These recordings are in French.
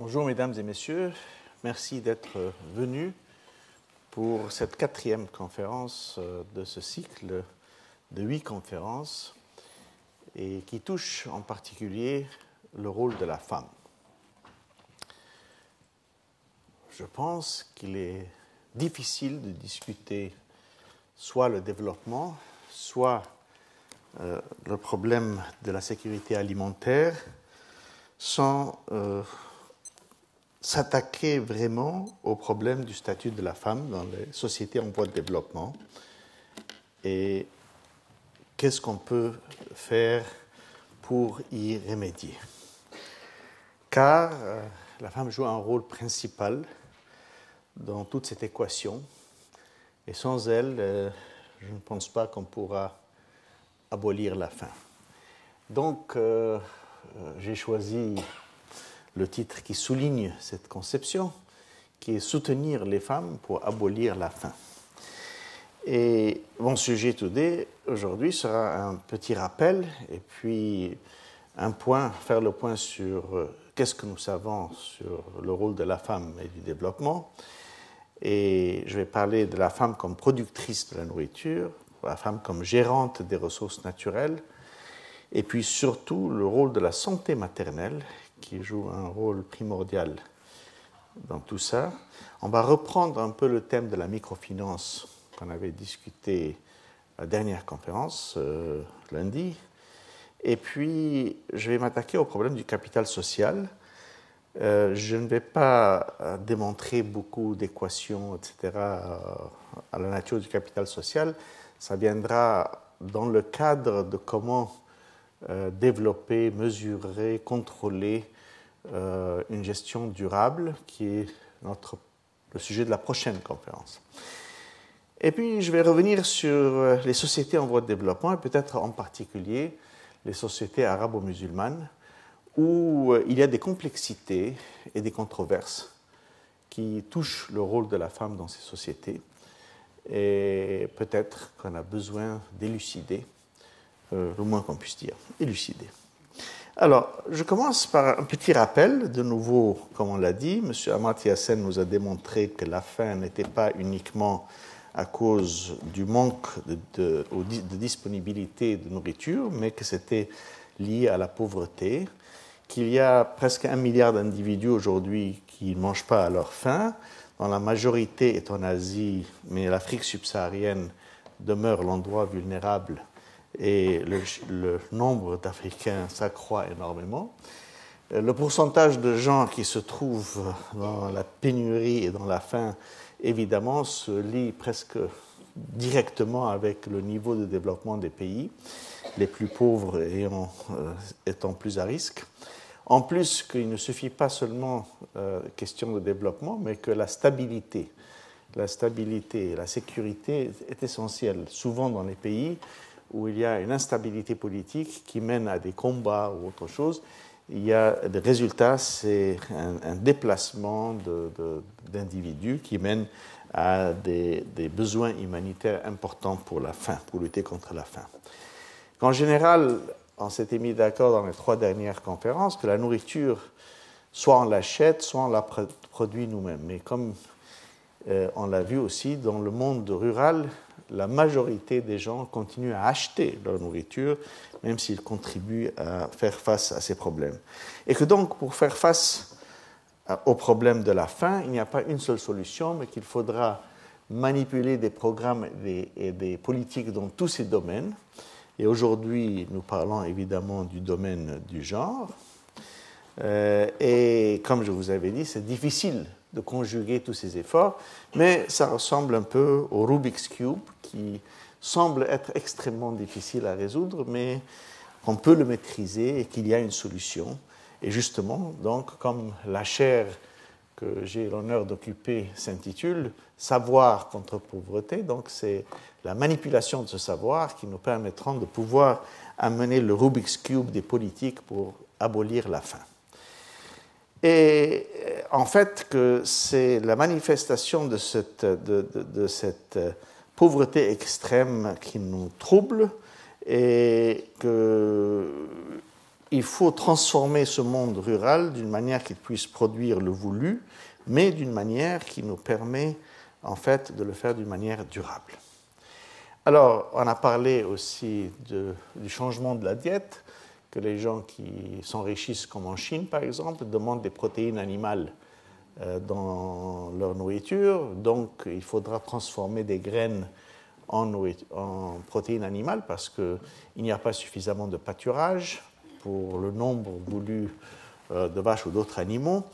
Bonjour mesdames et messieurs, merci d'être venus pour cette 4e conférence de ce cycle de 8 conférences et qui touche en particulier le rôle de la femme. Je pense qu'il est difficile de discuter soit le développement, soit le problème de la sécurité alimentaire sans s'attaquer vraiment au problème du statut de la femme dans les sociétés en voie de développement et qu'est-ce qu'on peut faire pour y remédier. Car la femme joue un rôle principal dans toute cette équation et sans elle, je ne pense pas qu'on pourra abolir la faim. Donc, j'ai choisi le titre qui souligne cette conception, qui est « Soutenir les femmes pour abolir la faim ». Et mon sujet aujourd'hui sera un petit rappel et puis faire le point sur qu'est-ce que nous savons sur le rôle de la femme et du développement. Et je vais parler de la femme comme productrice de la nourriture, de la femme comme gérante des ressources naturelles, et puis surtout le rôle de la santé maternelle qui joue un rôle primordial dans tout ça. On va reprendre un peu le thème de la microfinance qu'on avait discuté à la dernière conférence, lundi. Et puis, je vais m'attaquer au problème du capital social. Je ne vais pas démontrer beaucoup d'équations, etc., à la nature du capital social. Ça viendra dans le cadre de comment développer, mesurer, contrôler une gestion durable qui est le sujet de la prochaine conférence. Et puis, je vais revenir sur les sociétés en voie de développement et peut-être en particulier les sociétés arabo-musulmanes où il y a des complexités et des controverses qui touchent le rôle de la femme dans ces sociétés et peut-être qu'on a besoin d'élucider, le moins qu'on puisse dire, élucider. Alors, je commence par un petit rappel. De nouveau, comme on l'a dit, M. Amartya Sen nous a démontré que la faim n'était pas uniquement à cause du manque de disponibilité de nourriture, mais que c'était lié à la pauvreté, qu'il y a presque 1 milliard d'individus aujourd'hui qui ne mangent pas à leur faim, dont la majorité est en Asie, mais l'Afrique subsaharienne demeure l'endroit vulnérable et le nombre d'Africains s'accroît énormément. Le pourcentage de gens qui se trouvent dans la pénurie et dans la faim, évidemment, se lie presque directement avec le niveau de développement des pays, les plus pauvres étant plus à risque. En plus, qu'il ne suffit pas seulement question de développement, mais que la stabilité et la sécurité est essentielle, souvent dans les pays où il y a une instabilité politique qui mène à des combats ou autre chose. Il y a des résultats, c'est un déplacement d'individus qui mène à des besoins humanitaires importants pour la faim, pour lutter contre la faim. En général, on s'était mis d'accord dans les 3 dernières conférences que la nourriture, soit on l'achète, soit on la produit nous-mêmes. Mais comme on l'a vu aussi, dans le monde rural, la majorité des gens continuent à acheter leur nourriture, même s'ils contribuent à faire face à ces problèmes. Et que donc, pour faire face au problème de la faim, il n'y a pas une seule solution, mais qu'il faudra manipuler des programmes et des politiques dans tous ces domaines. Et aujourd'hui, nous parlons évidemment du domaine du genre. Et comme je vous avais dit, c'est difficile de conjuguer tous ces efforts, mais ça ressemble un peu au Rubik's Cube qui semble être extrêmement difficile à résoudre, mais qu'on peut le maîtriser et qu'il y a une solution. Et justement, donc, comme la chaire que j'ai l'honneur d'occuper s'intitule « Savoir contre pauvreté », donc c'est la manipulation de ce savoir qui nous permettra de pouvoir amener le Rubik's Cube des politiques pour abolir la faim. Et en fait, que c'est la manifestation de cette pauvreté extrême qui nous trouble et qu'il il faut transformer ce monde rural d'une manière qu'il puisse produire le voulu, mais d'une manière qui nous permet en fait de le faire d'une manière durable. Alors, on a parlé aussi du changement de la diète, que les gens qui s'enrichissent, comme en Chine par exemple, demandent des protéines animales dans leur nourriture. Donc, il faudra transformer des graines en protéines animales parce qu'il n'y a pas suffisamment de pâturage pour le nombre voulu de vaches ou d'autres animaux.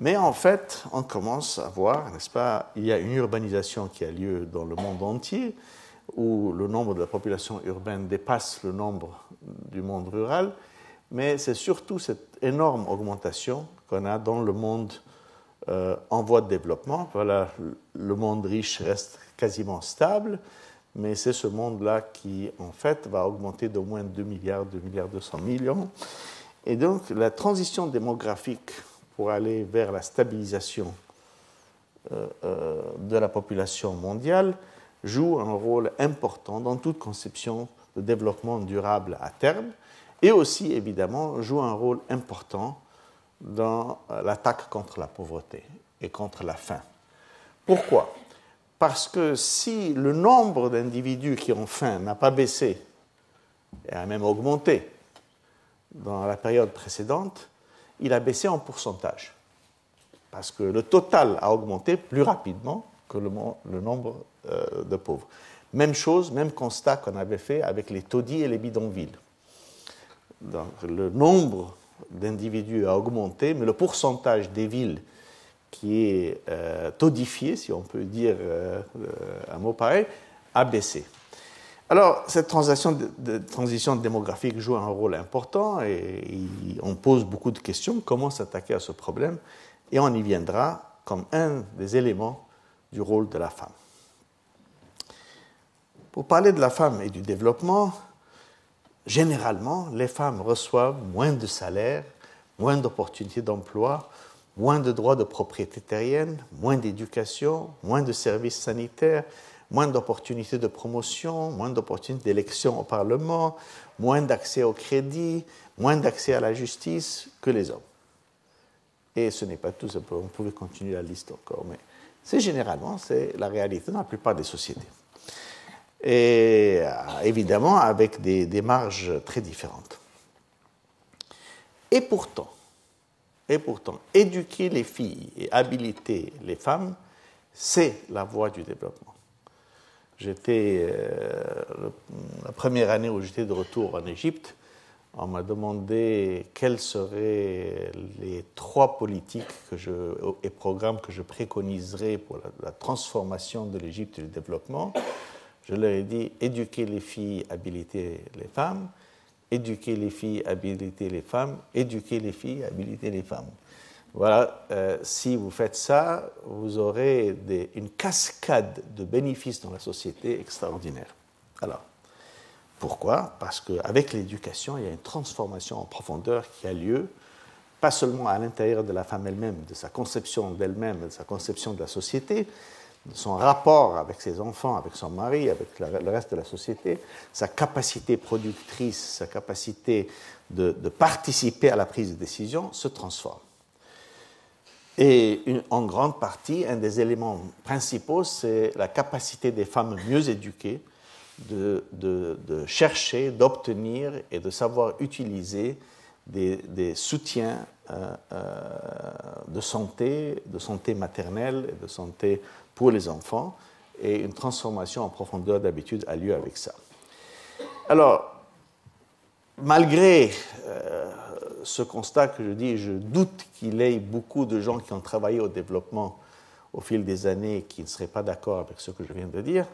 Mais en fait, on commence à voir, n'est-ce pas, il y a une urbanisation qui a lieu dans le monde entier, où le nombre de la population urbaine dépasse le nombre du monde rural, mais c'est surtout cette énorme augmentation qu'on a dans le monde en voie de développement. Voilà, le monde riche reste quasiment stable, mais c'est ce monde-là qui, en fait, va augmenter d'au moins 2 milliards, 2,2 milliards. Et donc, la transition démographique pour aller vers la stabilisation de la population mondiale joue un rôle important dans toute conception de développement durable à terme et aussi, évidemment, joue un rôle important dans l'attaque contre la pauvreté et contre la faim. Pourquoi ? Parce que si le nombre d'individus qui ont faim n'a pas baissé et a même augmenté dans la période précédente, il a baissé en pourcentage. Parce que le total a augmenté plus rapidement que le nombre de pauvres. Même chose, même constat qu'on avait fait avec les taudis et les bidonvilles. Donc, le nombre d'individus a augmenté, mais le pourcentage des villes qui est taudifié, si on peut dire un mot pareil, a baissé. Alors, cette transition démographique joue un rôle important et on pose beaucoup de questions. Comment s'attaquer à ce problème ? Et on y viendra comme un des éléments du rôle de la femme. Pour parler de la femme et du développement, généralement, les femmes reçoivent moins de salaire, moins d'opportunités d'emploi, moins de droits de propriété terrienne, moins d'éducation, moins de services sanitaires, moins d'opportunités de promotion, moins d'opportunités d'élection au Parlement, moins d'accès au crédit, moins d'accès à la justice que les hommes. Et ce n'est pas tout, on pouvait continuer la liste encore, mais généralement la réalité dans la plupart des sociétés. Et évidemment avec des marges très différentes. Et pourtant, éduquer les filles et habiliter les femmes, c'est la voie du développement. La première année où j'étais de retour en Égypte, on m'a demandé quels seraient les 3 politiques et programmes que je préconiserais pour la transformation de l'Égypte et du développement. Je leur ai dit éduquer les filles, habiliter les femmes, éduquer les filles, habiliter les femmes, éduquer les filles, habiliter les femmes. Voilà, si vous faites ça, vous aurez une cascade de bénéfices dans la société extraordinaire. Alors, pourquoi ? Parce qu'avec l'éducation, il y a une transformation en profondeur qui a lieu, pas seulement à l'intérieur de la femme elle-même, de sa conception d'elle-même, de sa conception de la société, de son rapport avec ses enfants, avec son mari, avec le reste de la société, sa capacité productrice, sa capacité de participer à la prise de décision se transforme. Et en grande partie, un des éléments principaux, c'est la capacité des femmes mieux éduquées de chercher, d'obtenir et de savoir utiliser des soutiens de santé maternelle et de santé pour les enfants. Et une transformation en profondeur d'habitude a lieu avec ça. Alors, malgré ce constat que je dis, je doute qu'il y ait beaucoup de gens qui ont travaillé au développement au fil des années qui ne seraient pas d'accord avec ce que je viens de dire.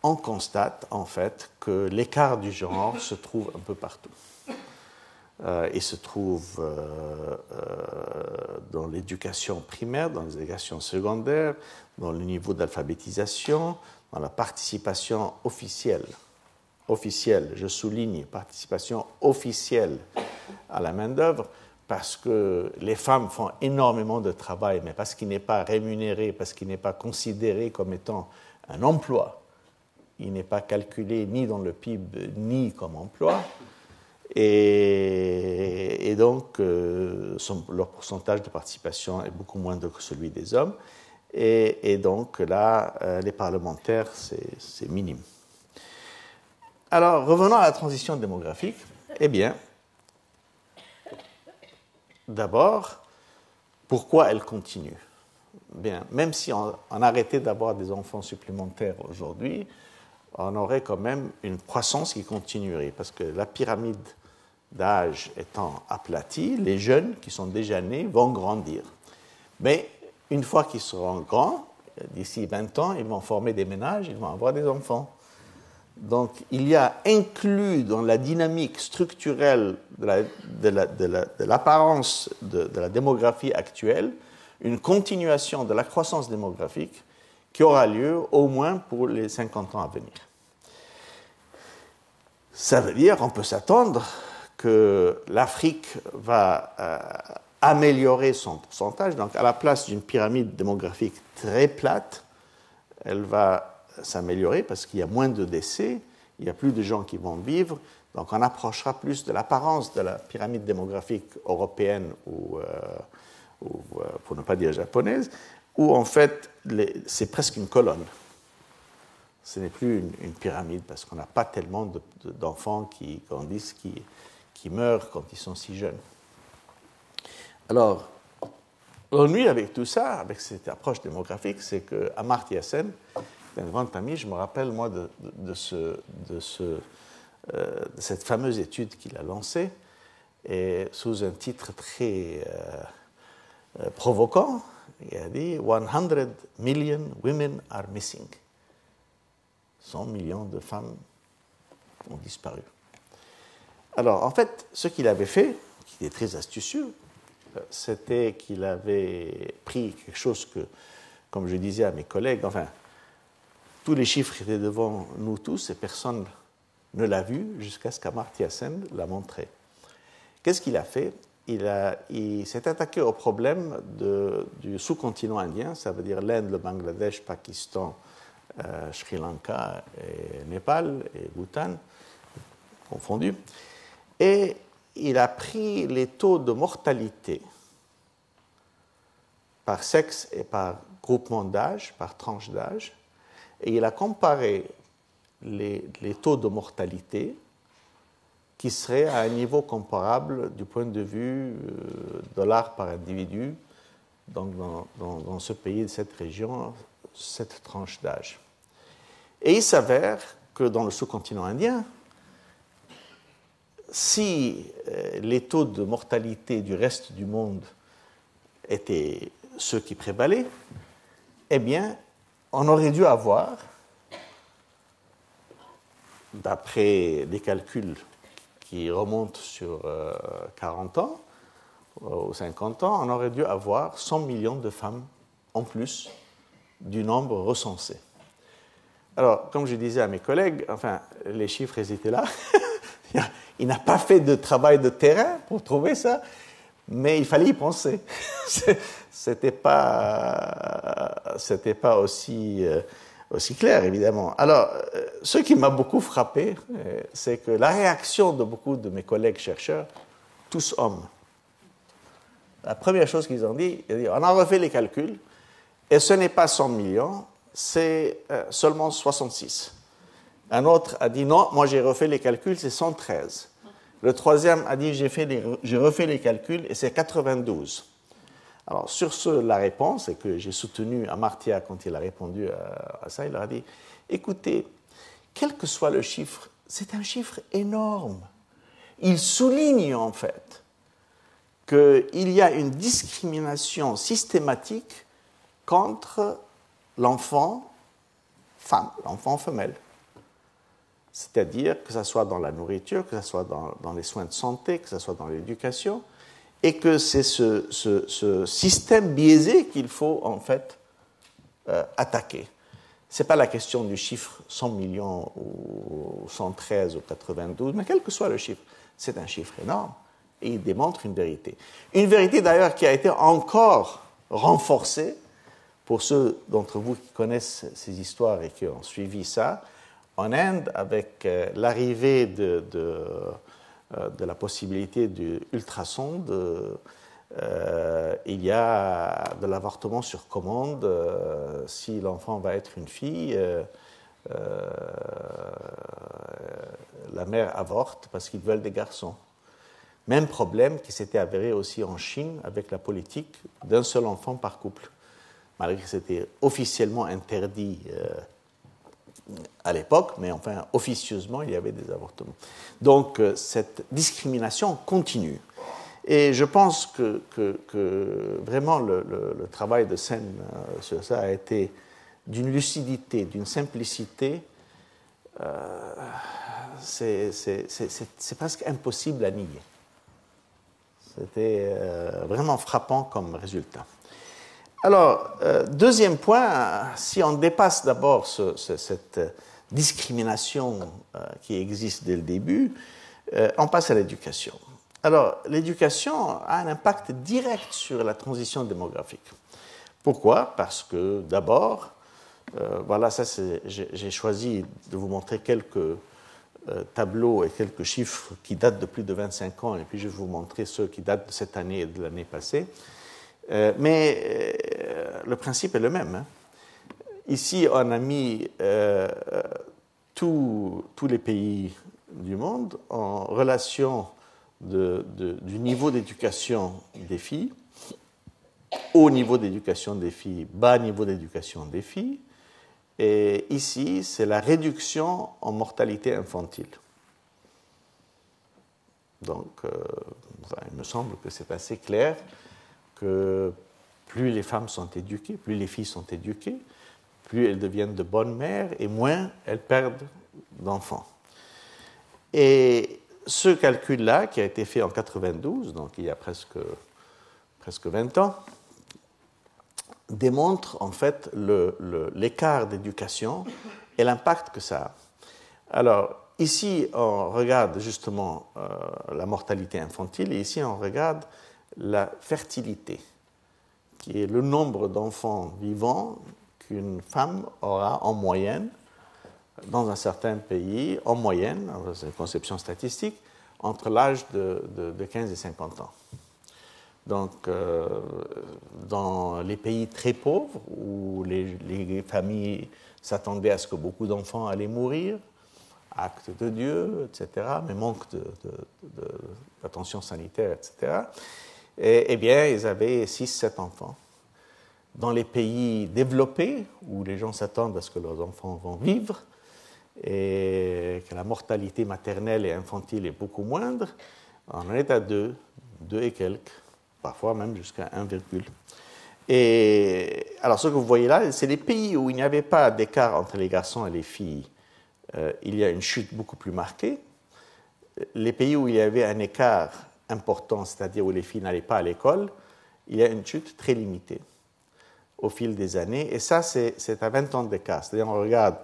On constate en fait que l'écart du genre se trouve un peu partout. Il se trouve dans l'éducation primaire, dans l'éducation secondaire, dans le niveau d'alphabétisation, dans la participation officielle, je souligne, participation officielle à la main-d'œuvre, parce que les femmes font énormément de travail, mais parce qu'il n'est pas rémunéré, parce qu'il n'est pas considéré comme étant un emploi, il n'est pas calculé ni dans le PIB, ni comme emploi, Et donc, leur pourcentage de participation est beaucoup moindre que celui des hommes. Et donc, là, les parlementaires, c'est minime. Alors, revenons à la transition démographique. Eh bien, d'abord, pourquoi elle continue? Bien, même si on arrêtait d'avoir des enfants supplémentaires aujourd'hui, on aurait quand même une croissance qui continuerait, parce que la pyramide d'âge étant aplatie, les jeunes qui sont déjà nés vont grandir. Mais une fois qu'ils seront grands, d'ici 20 ans, ils vont former des ménages, ils vont avoir des enfants. Donc, il y a inclus dans la dynamique structurelle de l'apparence de la démographie actuelle une continuation de la croissance démographique qui aura lieu au moins pour les 50 ans à venir. Ça veut dire qu'on peut s'attendre que l'Afrique va améliorer son pourcentage. Donc, à la place d'une pyramide démographique très plate, elle va s'améliorer parce qu'il y a moins de décès, il y a plus de gens qui vont vivre. Donc, on approchera plus de l'apparence de la pyramide démographique européenne ou pour ne pas dire japonaise, où en fait, c'est presque une colonne. Ce n'est plus une pyramide parce qu'on n'a pas tellement d'enfants qui grandissent, qui meurent quand ils sont si jeunes. Alors, l'ennui avec tout ça, avec cette approche démographique, c'est qu'Amartya Sen, un grand ami, je me rappelle moi de cette fameuse étude qu'il a lancée, et sous un titre très provoquant, il a dit « 100 million women are missing ». 100 millions de femmes ont disparu. Alors, en fait, ce qu'il avait fait, qui était très astucieux, c'était qu'il avait pris quelque chose que, comme je disais à mes collègues, enfin, tous les chiffres étaient devant nous tous et personne ne l'a vu jusqu'à ce qu'Amartya Sen l'a montré. Qu'est-ce qu'il a fait? Il s'est attaqué au problème du sous-continent indien, ça veut dire l'Inde, le Bangladesh, Pakistan, Sri Lanka, et Népal et Bhoutan, confondus. Et il a pris les taux de mortalité par sexe et par groupement d'âge, par tranche d'âge, et il a comparé les taux de mortalité qui seraient à un niveau comparable du point de vue dollar par individu, donc dans ce pays, cette région, cette tranche d'âge. Et il s'avère que dans le sous-continent indien, si les taux de mortalité du reste du monde étaient ceux qui prévalaient, eh bien, on aurait dû avoir, d'après des calculs qui remontent sur 40 ans ou 50 ans, on aurait dû avoir 100 millions de femmes en plus du nombre recensé. Alors, comme je disais à mes collègues, enfin, les chiffres, ils étaient là. Il n'a pas fait de travail de terrain pour trouver ça, mais il fallait y penser. C'était pas aussi clair, évidemment. Alors, ce qui m'a beaucoup frappé, c'est que la réaction de beaucoup de mes collègues chercheurs, tous hommes, la première chose qu'ils ont dit, on a refait les calculs, et ce n'est pas 100 millions, c'est seulement 66. Un autre a dit non, moi j'ai refait les calculs, c'est 113. Le troisième a dit j'ai refait les calculs et c'est 92. Alors sur ce, la réponse, et que j'ai soutenu Amartya quand il a répondu à ça, il leur a dit écoutez, quel que soit le chiffre, c'est un chiffre énorme. Il souligne en fait qu'il y a une discrimination systématique contre l'enfant femme, l'enfant femelle. C'est-à-dire que ce soit dans la nourriture, que ce soit dans les soins de santé, que ce soit dans l'éducation, et que c'est ce système biaisé qu'il faut en fait attaquer. Ce n'est pas la question du chiffre 100 millions ou 113 ou 92, mais quel que soit le chiffre, c'est un chiffre énorme et il démontre une vérité. Une vérité d'ailleurs qui a été encore renforcée pour ceux d'entre vous qui connaissent ces histoires et qui ont suivi ça. En Inde, avec l'arrivée de la possibilité du ultrason, il y a de l'avortement sur commande. Si l'enfant va être une fille, la mère avorte parce qu'ils veulent des garçons. Même problème qui s'était avéré aussi en Chine avec la politique d'un seul enfant par couple. Malgré que c'était officiellement interdit à l'époque, mais enfin officieusement il y avait des avortements. Donc cette discrimination continue. Et je pense que vraiment le travail de Sen sur ça a été d'une lucidité, d'une simplicité. C'est presque impossible à nier. C'était vraiment frappant comme résultat. Alors, deuxième point, si on dépasse d'abord cette discrimination qui existe dès le début, on passe à l'éducation. Alors, l'éducation a un impact direct sur la transition démographique. Pourquoi? Parce que d'abord, voilà, ça j'ai choisi de vous montrer quelques tableaux et quelques chiffres qui datent de plus de 25 ans, et puis je vais vous montrer ceux qui datent de cette année et de l'année passée. Mais le principe est le même. Ici, on a mis tous les pays du monde en relation du niveau d'éducation des filles, haut niveau d'éducation des filles, bas niveau d'éducation des filles. Et ici, c'est la réduction en mortalité infantile. Donc, il me semble que c'est assez clair que plus les femmes sont éduquées, plus les filles sont éduquées, plus elles deviennent de bonnes mères et moins elles perdent d'enfants. Et ce calcul-là, qui a été fait en 92, donc il y a presque 20 ans, démontre en fait l'écart d'éducation et l'impact que ça a. Alors, ici, on regarde justement la mortalité infantile et ici, on regarde la fertilité, qui est le nombre d'enfants vivants qu'une femme aura en moyenne dans un certain pays, en moyenne, c'est une conception statistique, entre l'âge de 15 et 50 ans. Donc, dans les pays très pauvres, où les familles s'attendaient à ce que beaucoup d'enfants allaient mourir, acte de Dieu, etc., mais manque d'attention sanitaire, etc., eh bien, ils avaient 6-7 enfants. Dans les pays développés, où les gens s'attendent à ce que leurs enfants vont vivre, et que la mortalité maternelle et infantile est beaucoup moindre, on en est à 2 et quelques, parfois même jusqu'à 1, et alors ce que vous voyez là, c'est les pays où il n'y avait pas d'écart entre les garçons et les filles, il y a une chute beaucoup plus marquée. Les pays où il y avait un écart important, c'est-à-dire où les filles n'allaient pas à l'école, il y a une chute très limitée au fil des années, et ça c'est à 20 ans d'écart, c'est-à-dire on regarde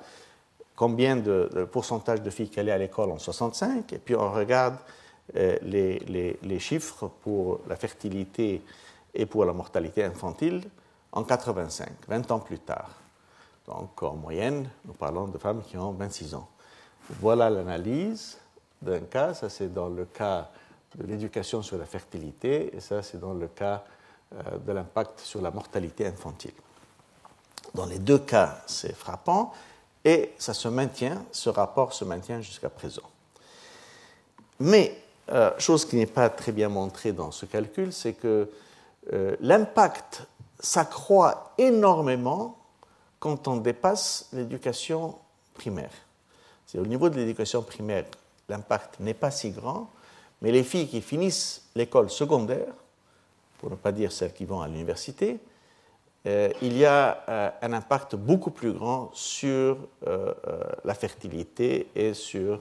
combien de pourcentage de filles qui allaient à l'école en 65, et puis on regarde les chiffres pour la fertilité et pour la mortalité infantile en 85, 20 ans plus tard. Donc en moyenne, nous parlons de femmes qui ont 26 ans. Voilà l'analyse d'un cas, ça c'est dans le cas de l'éducation sur la fertilité, et ça c'est dans le cas de l'impact sur la mortalité infantile. Dans les deux cas, c'est frappant, et ça se maintient, ce rapport se maintient jusqu'à présent. Mais, chose qui n'est pas très bien montrée dans ce calcul, c'est que l'impact s'accroît énormément quand on dépasse l'éducation primaire. C'est au niveau de l'éducation primaire, l'impact n'est pas si grand, mais les filles qui finissent l'école secondaire, pour ne pas dire celles qui vont à l'université, il y a un impact beaucoup plus grand sur la fertilité et sur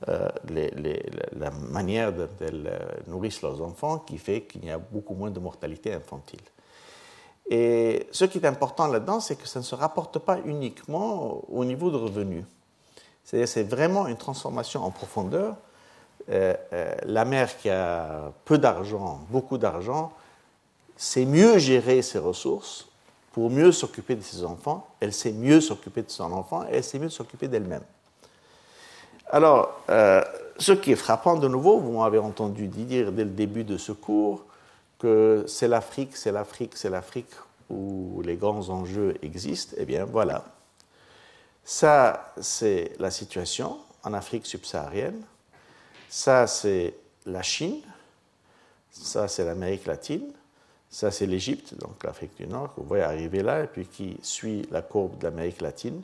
la manière dont elles nourrissent leurs enfants, qui fait qu'il y a beaucoup moins de mortalité infantile. Et ce qui est important là-dedans, c'est que ça ne se rapporte pas uniquement au niveau de revenus. C'est-à-dire c'est vraiment une transformation en profondeur. La mère qui a peu d'argent, beaucoup d'argent, sait mieux gérer ses ressources pour mieux s'occuper de ses enfants. Elle sait mieux s'occuper de son enfant et elle sait mieux s'occuper d'elle-même. Alors, ce qui est frappant de nouveau, vous m'avez entendu dire dès le début de ce cours que c'est l'Afrique où les grands enjeux existent. Eh bien, voilà. Ça, c'est la situation en Afrique subsaharienne. Ça, c'est la Chine. Ça, c'est l'Amérique latine. Ça, c'est l'Égypte, donc l'Afrique du Nord, que vous voyez arriver là, et puis qui suit la courbe de l'Amérique latine.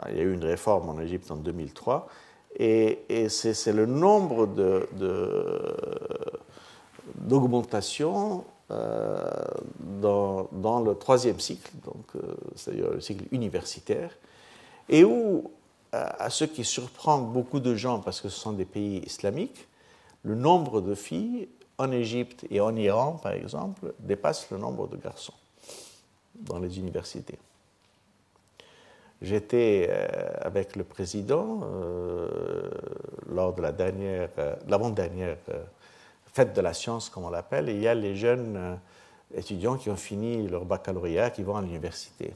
Il y a eu une réforme en Égypte en 2003. Et c'est le nombre d'augmentation dans le troisième cycle, c'est-à-dire le cycle universitaire, et où, à ce qui surprend beaucoup de gens, parce que ce sont des pays islamiques, le nombre de filles en Égypte et en Iran, par exemple, dépasse le nombre de garçons dans les universités. J'étais avec le président lors de l'avant-dernière fête de la science, comme on l'appelle, et il y a les jeunes étudiants qui ont fini leur baccalauréat, qui vont à l'université.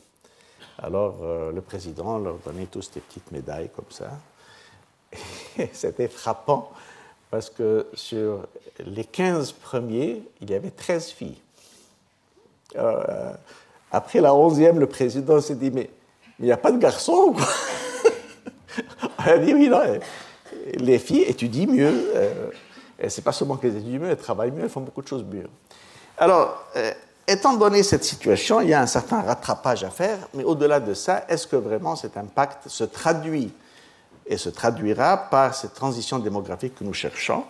Alors, le président leur donnait tous des petites médailles comme ça. Et c'était frappant, parce que sur les 15 premiers, il y avait 13 filles. Alors, après la 11e, le président s'est dit, mais il n'y a pas de garçons, quoi. On a dit, oui, non, les filles étudient mieux. Et ce n'est pas seulement qu'elles étudient mieux, elles travaillent mieux, elles font beaucoup de choses mieux. Alors, étant donné cette situation, il y a un certain rattrapage à faire, mais au-delà de ça, est-ce que vraiment cet impact se traduit et se traduira par cette transition démographique que nous cherchons?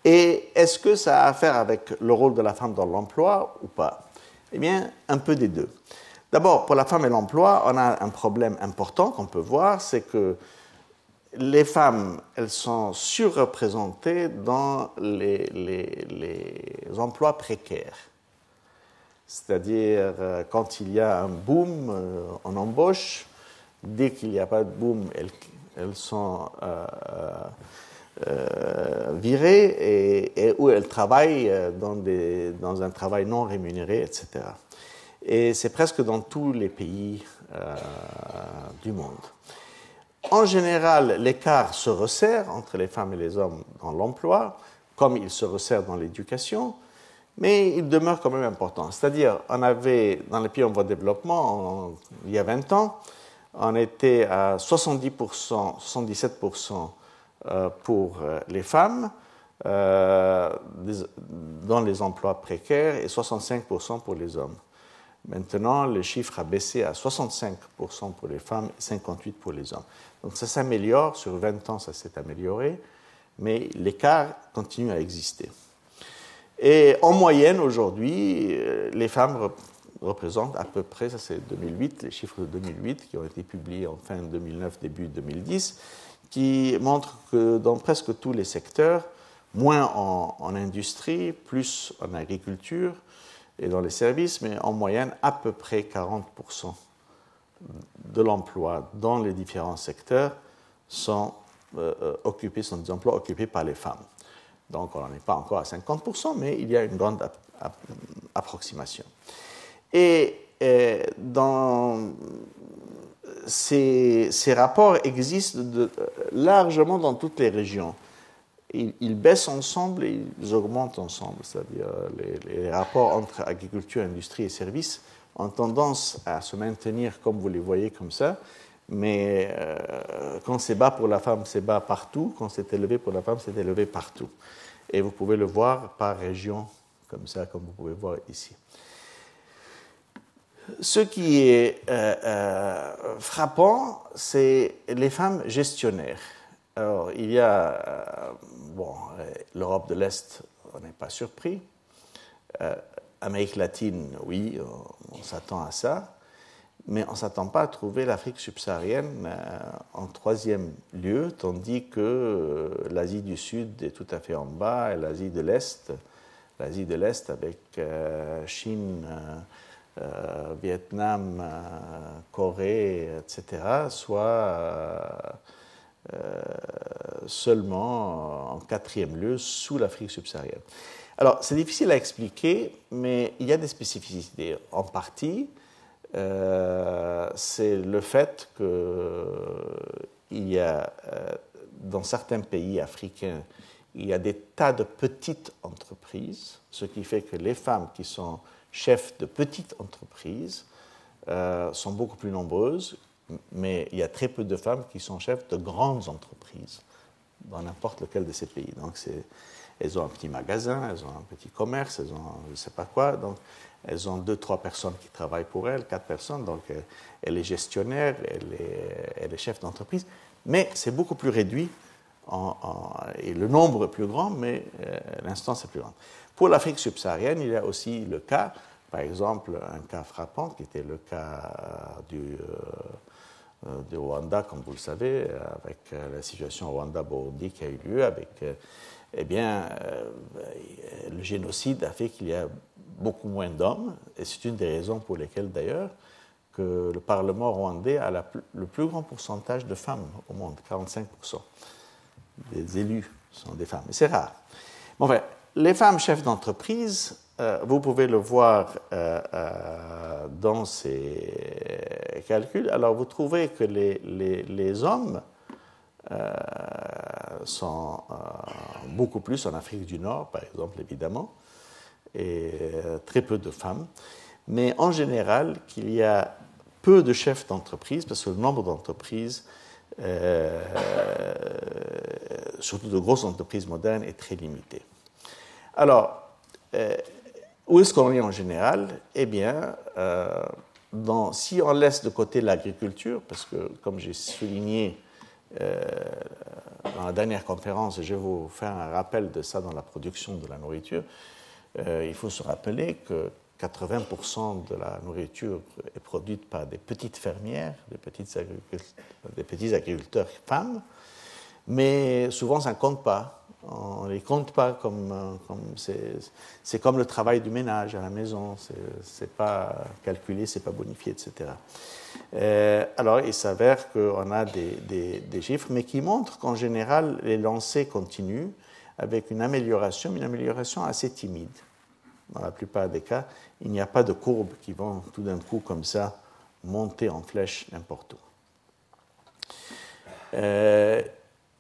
Et est-ce que ça a à faire avec le rôle de la femme dans l'emploi ou pas? Eh bien, un peu des deux. D'abord, pour la femme et l'emploi, on a un problème important qu'on peut voir, c'est que les femmes, elles sont surreprésentées dans les emplois précaires. C'est-à-dire, quand il y a un boom, on embauche. Dès qu'il n'y a pas de boom, elles sont virées et où elles travaillent dans un travail non rémunéré, etc. Et c'est presque dans tous les pays du monde. En général, l'écart se resserre entre les femmes et les hommes dans l'emploi, comme il se resserre dans l'éducation, mais il demeure quand même important. C'est-à-dire, on avait, dans les pays en voie de développement, il y a 20 ans, on était à 70%, 77% pour les femmes dans les emplois précaires et 65% pour les hommes. Maintenant, le chiffre a baissé à 65% pour les femmes et 58% pour les hommes. Donc ça s'améliore, sur 20 ans ça s'est amélioré, mais l'écart continue à exister. Et en moyenne, aujourd'hui, les femmes représentent à peu près, ça c'est 2008, les chiffres de 2008 qui ont été publiés en fin 2009, début 2010, qui montrent que dans presque tous les secteurs, moins en industrie, plus en agriculture, et dans les services, mais en moyenne, à peu près 40% de l'emploi dans les différents secteurs sont des emplois occupés par les femmes. Donc, on n'en est pas encore à 50%, mais il y a une grande approximation. Et ces rapports existent largement dans toutes les régions. Ils baissent ensemble et ils augmentent ensemble, c'est-à-dire les rapports entre agriculture, industrie et services ont tendance à se maintenir comme vous les voyez comme ça, mais quand c'est bas pour la femme, c'est bas partout, quand c'est élevé pour la femme, c'est élevé partout. Et vous pouvez le voir par région, comme ça, comme vous pouvez voir ici. Ce qui est frappant, c'est les femmes gestionnaires. Alors, il y a, l'Europe de l'Est, on n'est pas surpris. Amérique latine, oui, on s'attend à ça. Mais on ne s'attend pas à trouver l'Afrique subsaharienne en troisième lieu, tandis que l'Asie du Sud est tout à fait en bas, et l'Asie de l'Est avec Chine, Vietnam, Corée, etc., soit seulement en quatrième lieu sous l'Afrique subsaharienne. Alors, c'est difficile à expliquer, mais il y a des spécificités. En partie, c'est le fait qu'il y a dans certains pays africains, il y a des tas de petites entreprises, ce qui fait que les femmes qui sont chefs de petites entreprises sont beaucoup plus nombreuses, mais il y a très peu de femmes qui sont chefs de grandes entreprises dans n'importe lequel de ces pays. Donc, elles ont un petit magasin, elles ont un petit commerce, elles ont je ne sais pas quoi. Donc, elles ont 2-3 personnes qui travaillent pour elles, 4 personnes. Donc, elle est gestionnaire, elle est chef d'entreprise. Mais c'est beaucoup plus réduit et le nombre est plus grand, mais l'instance est plus grande. Pour l'Afrique subsaharienne, il y a aussi le cas, par exemple, un cas frappant qui était le cas du Rwanda, comme vous le savez, avec la situation au Rwanda-Burundi qui a eu lieu, avec, eh bien, le génocide a fait qu'il y a beaucoup moins d'hommes, et c'est une des raisons pour lesquelles, d'ailleurs, que le Parlement rwandais a le plus grand pourcentage de femmes au monde, 45%. Des élus sont des femmes, mais c'est rare. Bon, enfin, les femmes chefs d'entreprise, vous pouvez le voir dans ces calculs. Alors, vous trouvez que les hommes sont beaucoup plus en Afrique du Nord, par exemple, évidemment, et très peu de femmes. Mais en général, qu'il y a peu de chefs d'entreprise, parce que le nombre d'entreprises, surtout de grosses entreprises modernes, est très limité. Alors, où est-ce qu'on est en général? Eh bien, si on laisse de côté l'agriculture, parce que, comme j'ai souligné dans la dernière conférence, et je vais vous faire un rappel de ça dans la production de la nourriture, il faut se rappeler que 80% de la nourriture est produite par des petites fermières, des petits agriculteurs femmes, mais souvent ça ne compte pas. On ne les compte pas comme c'est comme le travail du ménage à la maison, c'est pas calculé, c'est pas bonifié, etc. Alors il s'avère qu'on a des chiffres, mais qui montrent qu'en général les lancées continuent avec une amélioration assez timide. Dans la plupart des cas, il n'y a pas de courbes qui vont tout d'un coup comme ça monter en flèche n'importe où.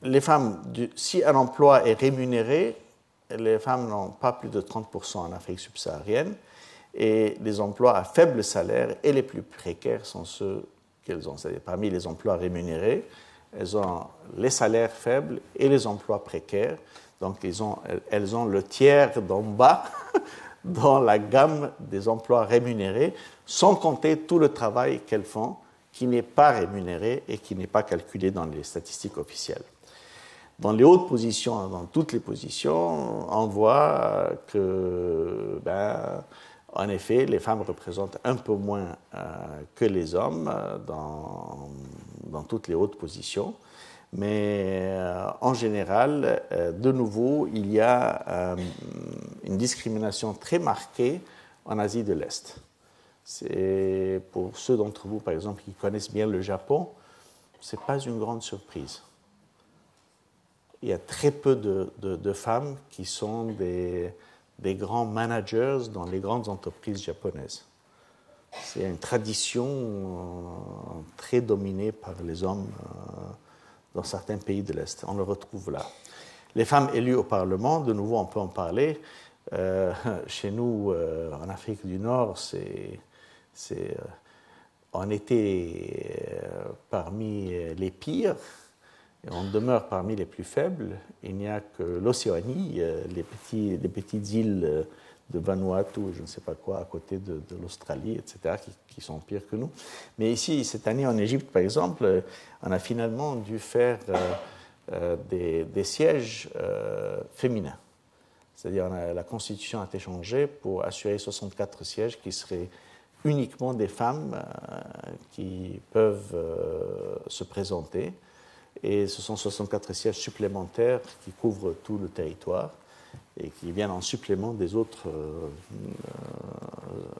Les femmes, si un emploi est rémunéré, les femmes n'ont pas plus de 30% en Afrique subsaharienne, et les emplois à faible salaire et les plus précaires sont ceux qu'elles ont. C'est-à-dire, parmi les emplois rémunérés, elles ont les salaires faibles et les emplois précaires. Donc, elles ont le tiers d'en bas dans la gamme des emplois rémunérés, sans compter tout le travail qu'elles font, qui n'est pas rémunéré et qui n'est pas calculé dans les statistiques officielles. Dans les hautes positions, dans toutes les positions, on voit que, en effet, les femmes représentent un peu moins que les hommes dans toutes les hautes positions. Mais en général, de nouveau, il y a une discrimination très marquée en Asie de l'Est. C'est pour ceux d'entre vous, par exemple, qui connaissent bien le Japon, ce n'est pas une grande surprise. Il y a très peu de femmes qui sont des grands managers dans les grandes entreprises japonaises. C'est une tradition très dominée par les hommes dans certains pays de l'Est. On le retrouve là. Les femmes élues au Parlement, de nouveau, on peut en parler. Chez nous, en Afrique du Nord, on était parmi les pires, et on demeure parmi les plus faibles. Il n'y a que l'Océanie, les petites îles de Vanuatu, je ne sais pas quoi, à côté de l'Australie, etc., qui sont pires que nous. Mais ici, cette année, en Égypte, par exemple, on a finalement dû faire des sièges féminins. C'est-à-dire, la Constitution a été changée pour assurer 64 sièges qui seraient uniquement des femmes qui peuvent se présenter. Et ce sont 64 sièges supplémentaires qui couvrent tout le territoire et qui viennent en supplément des autres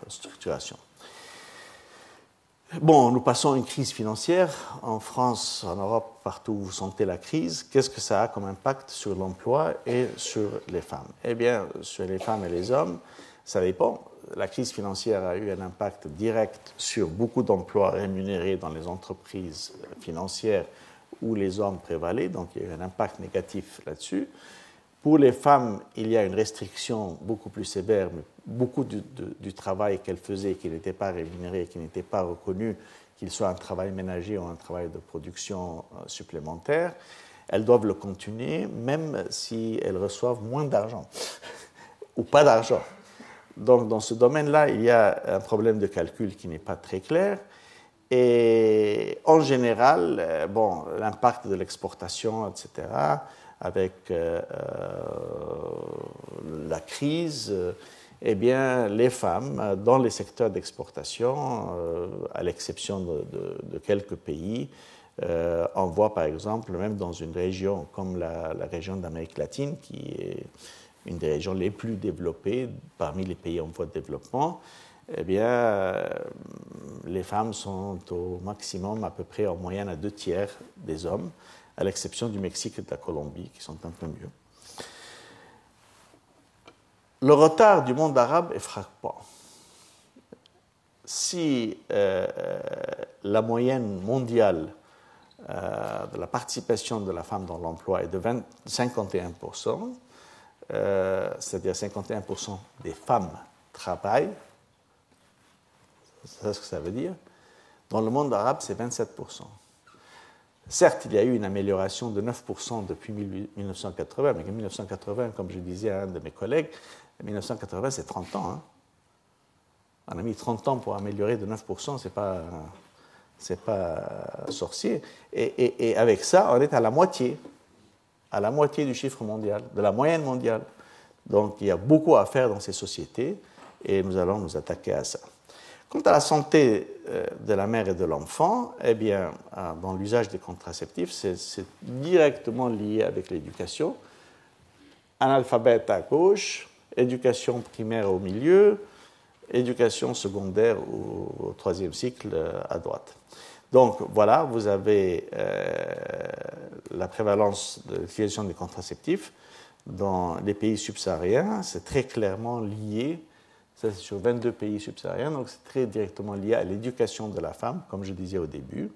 structurations. Bon, nous passons à une crise financière. En France, en Europe, partout où vous sentez la crise, qu'est-ce que ça a comme impact sur l'emploi et sur les femmes? Eh bien, sur les femmes et les hommes, ça dépend. La crise financière a eu un impact direct sur beaucoup d'emplois rémunérés dans les entreprises financières où les hommes prévalaient, donc il y a eu un impact négatif là-dessus. Pour les femmes, il y a une restriction beaucoup plus sévère, mais beaucoup du travail qu'elles faisaient, qui n'était pas rémunéré, qui n'était pas reconnu, qu'il soit un travail ménager ou un travail de production supplémentaire, elles doivent le continuer, même si elles reçoivent moins d'argent ou pas d'argent. Donc, dans ce domaine-là, il y a un problème de calcul qui n'est pas très clair. Et en général, bon, l'impact de l'exportation, etc., avec la crise, eh bien, les femmes, dans les secteurs d'exportation, à l'exception de quelques pays, on voit par exemple, même dans une région comme la région d'Amérique latine, qui est une des régions les plus développées parmi les pays en voie de développement, eh bien, les femmes sont au maximum, à peu près en moyenne, à 2/3 des hommes, à l'exception du Mexique et de la Colombie, qui sont un peu mieux. Le retard du monde arabe est frappant. Si la moyenne mondiale de la participation de la femme dans l'emploi est de 51%, c'est-à-dire 51% des femmes travaillent, c'est ce que ça veut dire. Dans le monde arabe, c'est 27%. Certes, il y a eu une amélioration de 9% depuis 1980, mais en 1980, comme je disais à un de mes collègues, 1980, c'est 30 ans. Hein. On a mis 30 ans pour améliorer de 9%, c'est pas sorcier. Et avec ça, on est à la moitié du chiffre mondial, de la moyenne mondiale. Donc, il y a beaucoup à faire dans ces sociétés et nous allons nous attaquer à ça. Quant à la santé de la mère et de l'enfant, eh bien, dans l'usage des contraceptifs, c'est directement lié avec l'éducation. Analphabète à gauche, éducation primaire au milieu, éducation secondaire au 3e cycle à droite. Donc voilà, vous avez la prévalence de l'utilisation des contraceptifs dans les pays subsahariens. C'est très clairement lié. Ça, c'est sur 22 pays subsahariens, donc c'est très directement lié à l'éducation de la femme, comme je disais au début.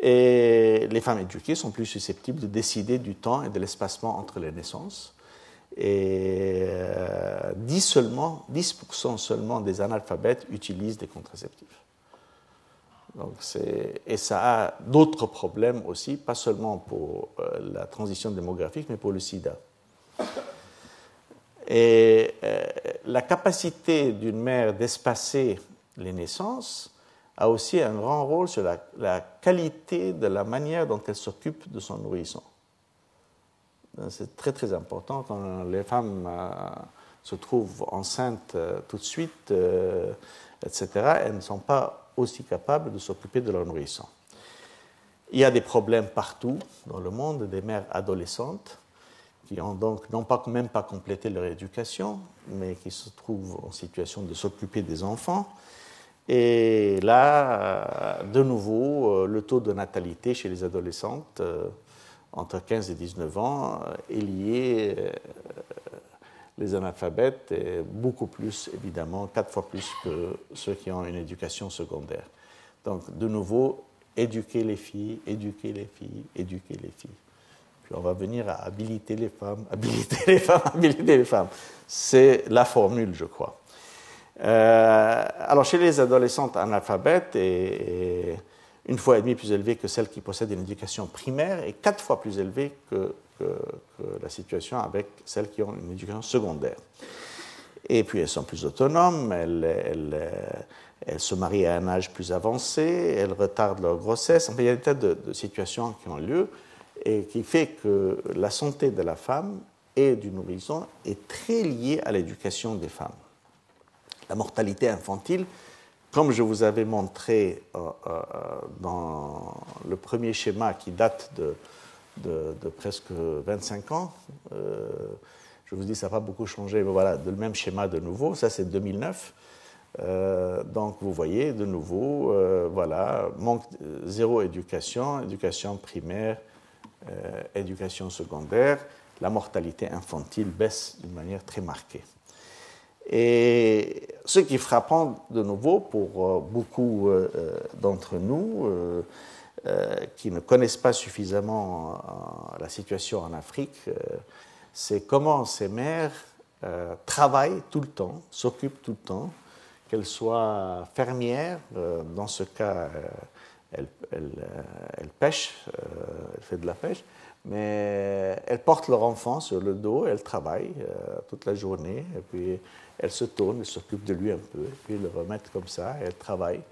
Et les femmes éduquées sont plus susceptibles de décider du temps et de l'espacement entre les naissances. Et 10% seulement des analphabètes utilisent des contraceptifs. Donc et ça a d'autres problèmes aussi, pas seulement pour la transition démographique, mais pour le sida. Et la capacité d'une mère d'espacer les naissances a aussi un grand rôle sur la qualité de la manière dont elle s'occupe de son nourrisson. C'est très très important quand les femmes se trouvent enceintes tout de suite, etc. Elles ne sont pas aussi capables de s'occuper de leur nourrisson. Il y a des problèmes partout dans le monde, des mères adolescentes qui ont donc même pas complété leur éducation, mais qui se trouvent en situation de s'occuper des enfants. Et là, de nouveau, le taux de natalité chez les adolescentes entre 15 et 19 ans est lié, les analphabètes, et beaucoup plus, évidemment, 4 fois plus que ceux qui ont une éducation secondaire. Donc, de nouveau, éduquer les filles, éduquer les filles, éduquer les filles. Puis on va venir à habiliter les femmes, habiliter les femmes, habiliter les femmes. C'est la formule, je crois. Alors, chez les adolescentes analphabètes, et 1,5 fois plus élevée que celles qui possèdent une éducation primaire et 4 fois plus élevée que la situation avec celles qui ont une éducation secondaire. Et puis elles sont plus autonomes, elles se marient à un âge plus avancé, elles retardent leur grossesse. Enfin, il y a des tas de situations qui ont lieu et qui fait que la santé de la femme et du nourrisson est très liée à l'éducation des femmes. La mortalité infantile, comme je vous avais montré dans le premier schéma qui date de presque 25 ans, je vous dis ça n'a pas beaucoup changé, mais voilà, le même schéma de nouveau, ça c'est 2009. Donc vous voyez de nouveau, voilà, manque zéro éducation, éducation primaire, éducation secondaire, la mortalité infantile baisse d'une manière très marquée. Et ce qui est frappant de nouveau pour beaucoup d'entre nous, qui ne connaissent pas suffisamment la situation en Afrique, c'est comment ces mères travaillent tout le temps, s'occupent tout le temps, qu'elles soient fermières, dans ce cas, elles pêchent, elles font de la pêche, mais elles portent leur enfant sur le dos, elles travaillent toute la journée, et puis elles se tournent, elles s'occupent de lui un peu, et puis elles le remettent comme ça, et elles travaillent.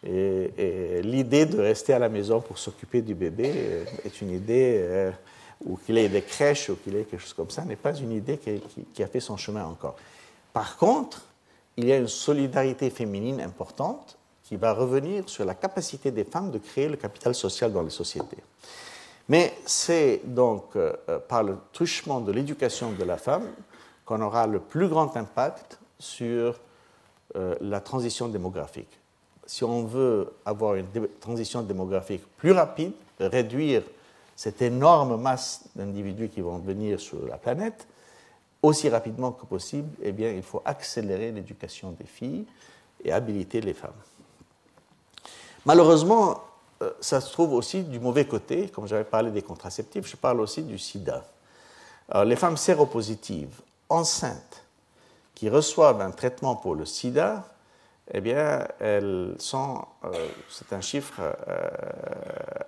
Et l'idée de rester à la maison pour s'occuper du bébé est une idée, ou qu'il ait des crèches, ou qu'il ait quelque chose comme ça, n'est pas une idée qui a fait son chemin encore. Par contre, il y a une solidarité féminine importante qui va revenir sur la capacité des femmes de créer le capital social dans les sociétés. Mais c'est donc par le truchement de l'éducation de la femme qu'on aura le plus grand impact sur la transition démographique. Si on veut avoir une transition démographique plus rapide, réduire cette énorme masse d'individus qui vont venir sur la planète aussi rapidement que possible, eh bien, il faut accélérer l'éducation des filles et habiliter les femmes. Malheureusement, ça se trouve aussi du mauvais côté. Comme j'avais parlé des contraceptifs, je parle aussi du sida. Alors, les femmes séropositives, enceintes, qui reçoivent un traitement pour le sida, eh bien, elles sont, c'est un chiffre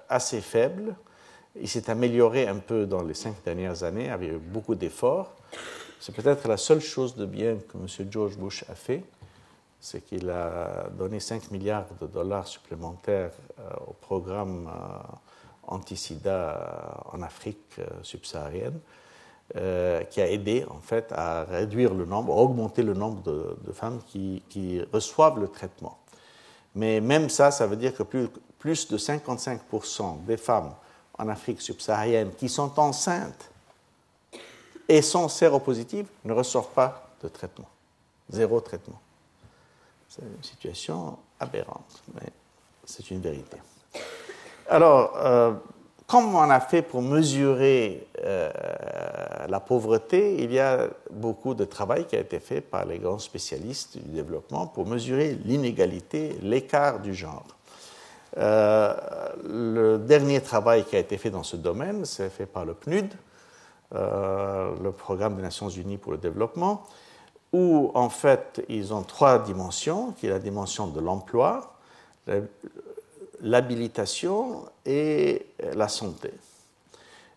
assez faible. Il s'est amélioré un peu dans les 5 dernières années, avec beaucoup d'efforts. C'est peut-être la seule chose de bien que M. George Bush a fait, c'est qu'il a donné 5 milliards de dollars supplémentaires au programme anti-sida en Afrique subsaharienne, qui a aidé en fait à réduire le nombre, à augmenter le nombre de femmes qui reçoivent le traitement. Mais même ça, ça veut dire que plus de 55% des femmes en Afrique subsaharienne qui sont enceintes et sont séropositives ne reçoivent pas de traitement. 0 traitement. C'est une situation aberrante, mais c'est une vérité. Alors, comment on a fait pour mesurer la pauvreté? Il y a beaucoup de travail qui a été fait par les grands spécialistes du développement pour mesurer l'inégalité, l'écart du genre. Le dernier travail qui a été fait dans ce domaine, c'est fait par le PNUD, le Programme des Nations Unies pour le développement, où en fait ils ont 3 dimensions, qui est la dimension de l'emploi, l'habilitation et la santé.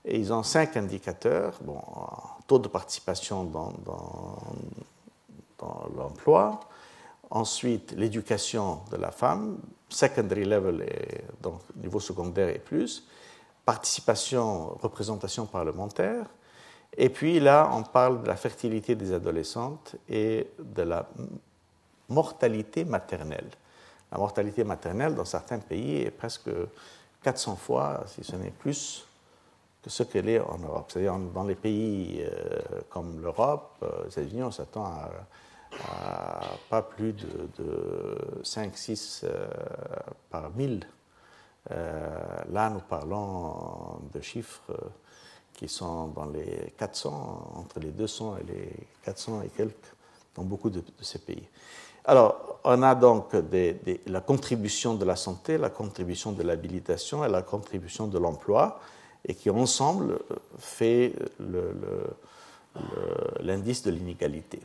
Et ils ont 5 indicateurs, bon, taux de participation dans l'emploi, ensuite l'éducation de la femme, secondary level, donc niveau secondaire et plus, participation, représentation parlementaire, et puis là on parle de la fertilité des adolescentes et de la mortalité maternelle. La mortalité maternelle dans certains pays est presque 400 fois, si ce n'est plus, que ce qu'elle est en Europe. C'est-à-dire dans les pays comme l'Europe, les États-Unis, on s'attend à pas plus de 5-6 par 1000. Là, nous parlons de chiffres qui sont dans les 400, entre les 200 et les 400 et quelques, dans beaucoup de ces pays. Alors, on a donc la contribution de la santé, la contribution de l'habilitation et la contribution de l'emploi, et qui ensemble fait l'indice de l'inégalité.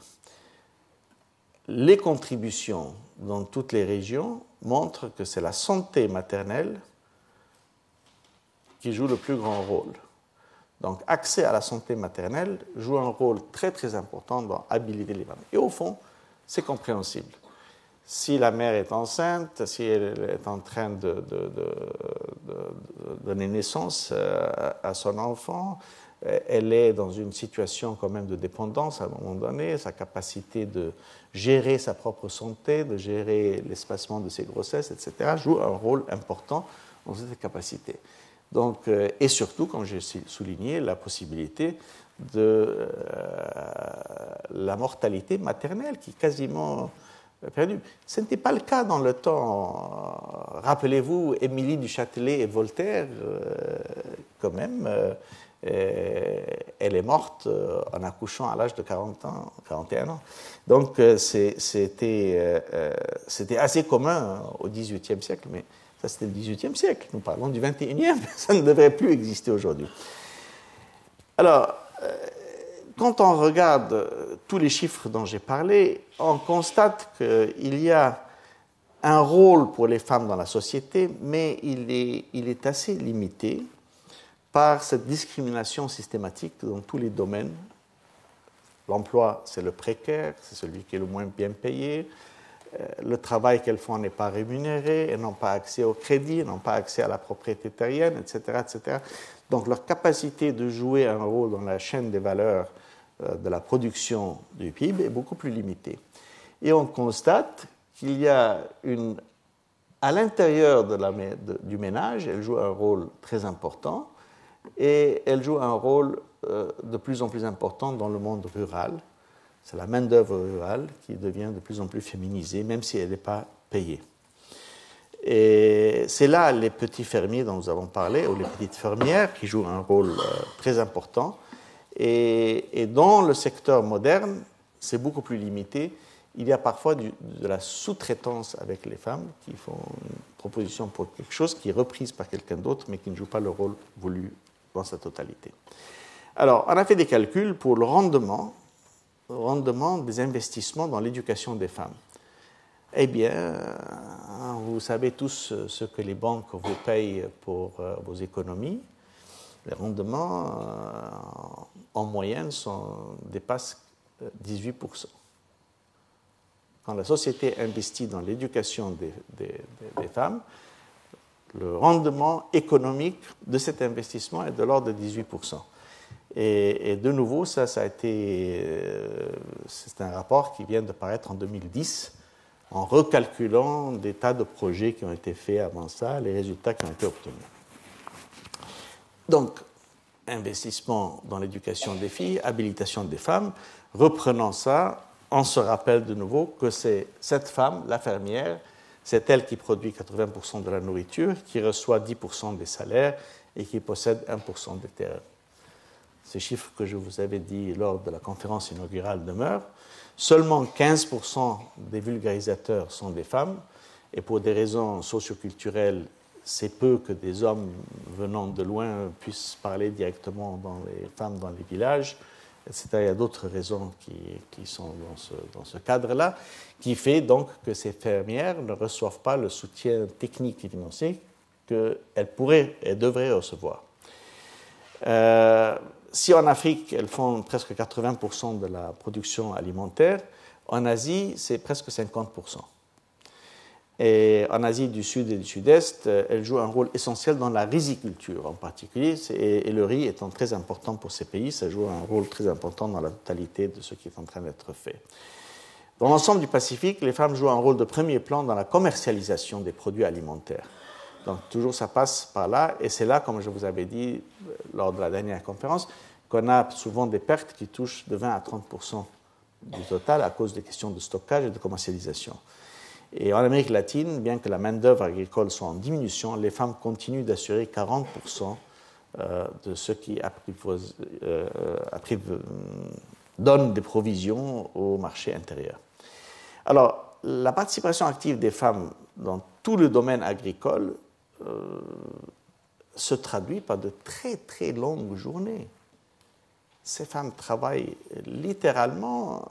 Les contributions dans toutes les régions montrent que c'est la santé maternelle qui joue le plus grand rôle. Donc, accès à la santé maternelle joue un rôle très très important dans habiliter les femmes. Et au fond, c'est compréhensible. Si la mère est enceinte, si elle est en train de donner naissance à son enfant, elle est dans une situation quand même de dépendance à un moment donné, sa capacité de gérer sa propre santé, de gérer l'espacement de ses grossesses, etc., joue un rôle important dans cette capacité. Donc, et surtout, comme j'ai souligné, la possibilité de la mortalité maternelle qui est quasiment perdue. Ce n'était pas le cas dans le temps. Rappelez-vous, Émilie du Châtelet et Voltaire, quand même, elle est morte en accouchant à l'âge de 41 ans. Donc, c'était assez commun au XVIIIe siècle, mais Ça, c'était le XVIIIe siècle. Nous parlons du XXIe. Ça ne devrait plus exister aujourd'hui. Alors, quand on regarde tous les chiffres dont j'ai parlé, on constate qu'il y a un rôle pour les femmes dans la société, mais il est assez limité par cette discrimination systématique dans tous les domaines. L'emploi, c'est le précaire, c'est celui qui est le moins bien payé. Le travail qu'elles font n'est pas rémunéré, elles n'ont pas accès au crédit, elles n'ont pas accès à la propriété terrienne, etc., etc. Donc leur capacité de jouer un rôle dans la chaîne des valeurs de la production du PIB est beaucoup plus limitée. Et on constate qu'il y a à l'intérieur du ménage, elle joue un rôle très important et elle joue un rôle de plus en plus important dans le monde rural. C'est la main-d'œuvre rurale qui devient de plus en plus féminisée, même si elle n'est pas payée. Et c'est là les petits fermiers dont nous avons parlé, ou les petites fermières, qui jouent un rôle très important. Et dans le secteur moderne, c'est beaucoup plus limité. Il y a parfois de la sous-traitance avec les femmes qui font une proposition pour quelque chose qui est reprise par quelqu'un d'autre, mais qui ne joue pas le rôle voulu dans sa totalité. Alors, on a fait des calculs pour le rendement des investissements dans l'éducation des femmes. Eh bien, vous savez tous ce que les banques vous payent pour vos économies. Les rendements, en moyenne, dépassent 18%. Quand la société investit dans l'éducation des femmes, le rendement économique de cet investissement est de l'ordre de 18%. Et de nouveau, c'est un rapport qui vient de paraître en 2010, en recalculant des tas de projets qui ont été faits avant ça, les résultats qui ont été obtenus. Donc, investissement dans l'éducation des filles, habilitation des femmes, reprenant ça, on se rappelle de nouveau que c'est cette femme, la fermière, c'est elle qui produit 80% de la nourriture, qui reçoit 10% des salaires et qui possède 1% des terres. Ces chiffres que je vous avais dit lors de la conférence inaugurale demeurent. Seulement 15% des vulgarisateurs sont des femmes, et pour des raisons socioculturelles, c'est peu que des hommes venant de loin puissent parler directement dans les femmes dans les villages, etc. Il y a d'autres raisons qui sont dans ce cadre-là, qui fait donc que ces fermières ne reçoivent pas le soutien technique et financier qu'elles pourraient et devraient recevoir. Si en Afrique, elles font presque 80% de la production alimentaire, en Asie, c'est presque 50%. Et en Asie du Sud et du Sud-Est, elles jouent un rôle essentiel dans la riziculture en particulier, et le riz étant très important pour ces pays, ça joue un rôle très important dans la totalité de ce qui est en train d'être fait. Dans l'ensemble du Pacifique, les femmes jouent un rôle de premier plan dans la commercialisation des produits alimentaires. Donc toujours ça passe par là, et c'est là, comme je vous avais dit lors de la dernière conférence, qu'on a souvent des pertes qui touchent de 20 à 30% du total à cause des questions de stockage et de commercialisation. Et en Amérique latine, bien que la main-d'œuvre agricole soit en diminution, les femmes continuent d'assurer 40% de ce qui donne des provisions au marché intérieur. Alors, la participation active des femmes dans tout le domaine agricole se traduit par de très très longues journées. Ces femmes travaillent littéralement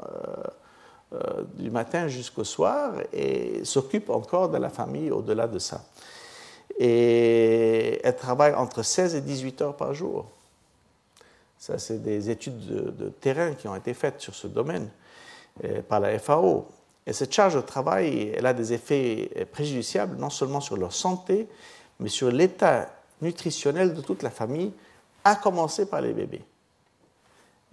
du matin jusqu'au soir et s'occupent encore de la famille au-delà de ça. Et elles travaillent entre 16 et 18 heures par jour. Ça, c'est des études de terrain qui ont été faites sur ce domaine par la FAO. Et cette charge de travail, elle a des effets préjudiciables non seulement sur leur santé, mais sur l'état nutritionnel de toute la famille, à commencer par les bébés.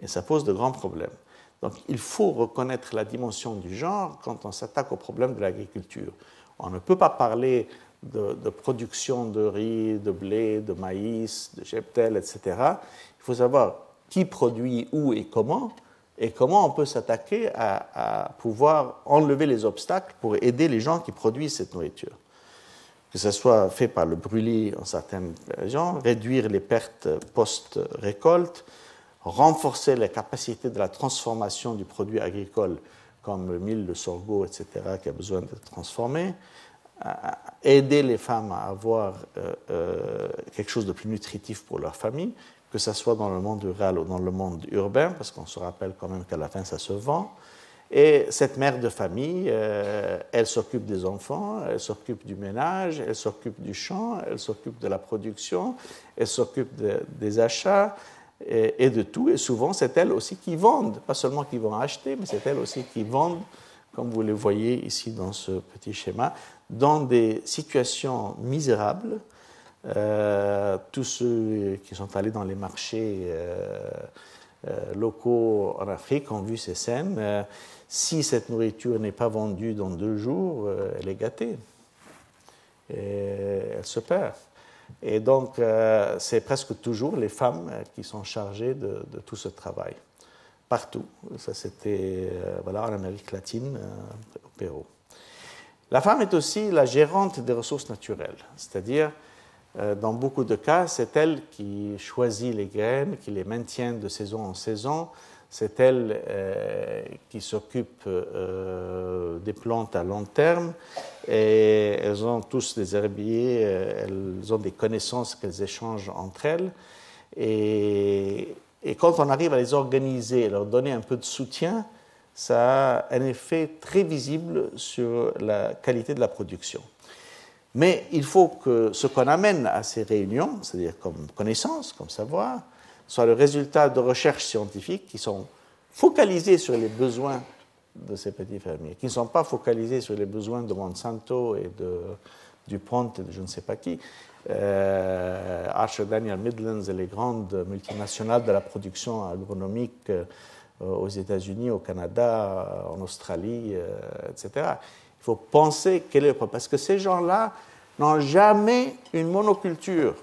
Et ça pose de grands problèmes. Donc, il faut reconnaître la dimension du genre quand on s'attaque au problème de l'agriculture. On ne peut pas parler de production de riz, de blé, de maïs, de cheptel, etc. Il faut savoir qui produit où et comment on peut s'attaquer à pouvoir enlever les obstacles pour aider les gens qui produisent cette nourriture. Que ce soit fait par le brûlis en certaines régions, réduire les pertes post-récolte, renforcer les capacités de la transformation du produit agricole, comme le mil, le sorgho, etc., qui a besoin d'être transformé, aider les femmes à avoir quelque chose de plus nutritif pour leur famille, que ce soit dans le monde rural ou dans le monde urbain, parce qu'on se rappelle quand même qu'à la fin, ça se vend. Et cette mère de famille, elle s'occupe des enfants, elle s'occupe du ménage, elle s'occupe du champ, elle s'occupe de la production, elle s'occupe des achats et de tout. Et souvent, c'est elle aussi qui vendent, pas seulement qui vont acheter, mais c'est elle aussi qui vendent, comme vous le voyez ici dans ce petit schéma, dans des situations misérables. Tous ceux qui sont allés dans les marchés locaux en Afrique ont vu ces scènes. Si cette nourriture n'est pas vendue dans 2 jours, elle est gâtée. Et elle se perd. Et donc, c'est presque toujours les femmes qui sont chargées de tout ce travail. Partout. Ça, c'était voilà, en Amérique latine, au Pérou. La femme est aussi la gérante des ressources naturelles. C'est-à-dire, dans beaucoup de cas, c'est elle qui choisit les graines, qui les maintient de saison en saison. C'est elle qui s'occupe des plantes à long terme. Et elles ont tous des herbiers, elles ont des connaissances qu'elles échangent entre elles. Et quand on arrive à les organiser, leur donner un peu de soutien, ça a un effet très visible sur la qualité de la production. Mais il faut que ce qu'on amène à ces réunions, c'est-à-dire comme connaissance, comme savoir, soit le résultat de recherches scientifiques qui sont focalisées sur les besoins de ces petits fermiers, qui ne sont pas focalisés sur les besoins de Monsanto et de DuPont et de je ne sais pas qui. Archer Daniel Midlands et les grandes multinationales de la production agronomique aux États-Unis, au Canada, en Australie, etc. Il faut penser quel est le problème. Parce que ces gens-là n'ont jamais une monoculture.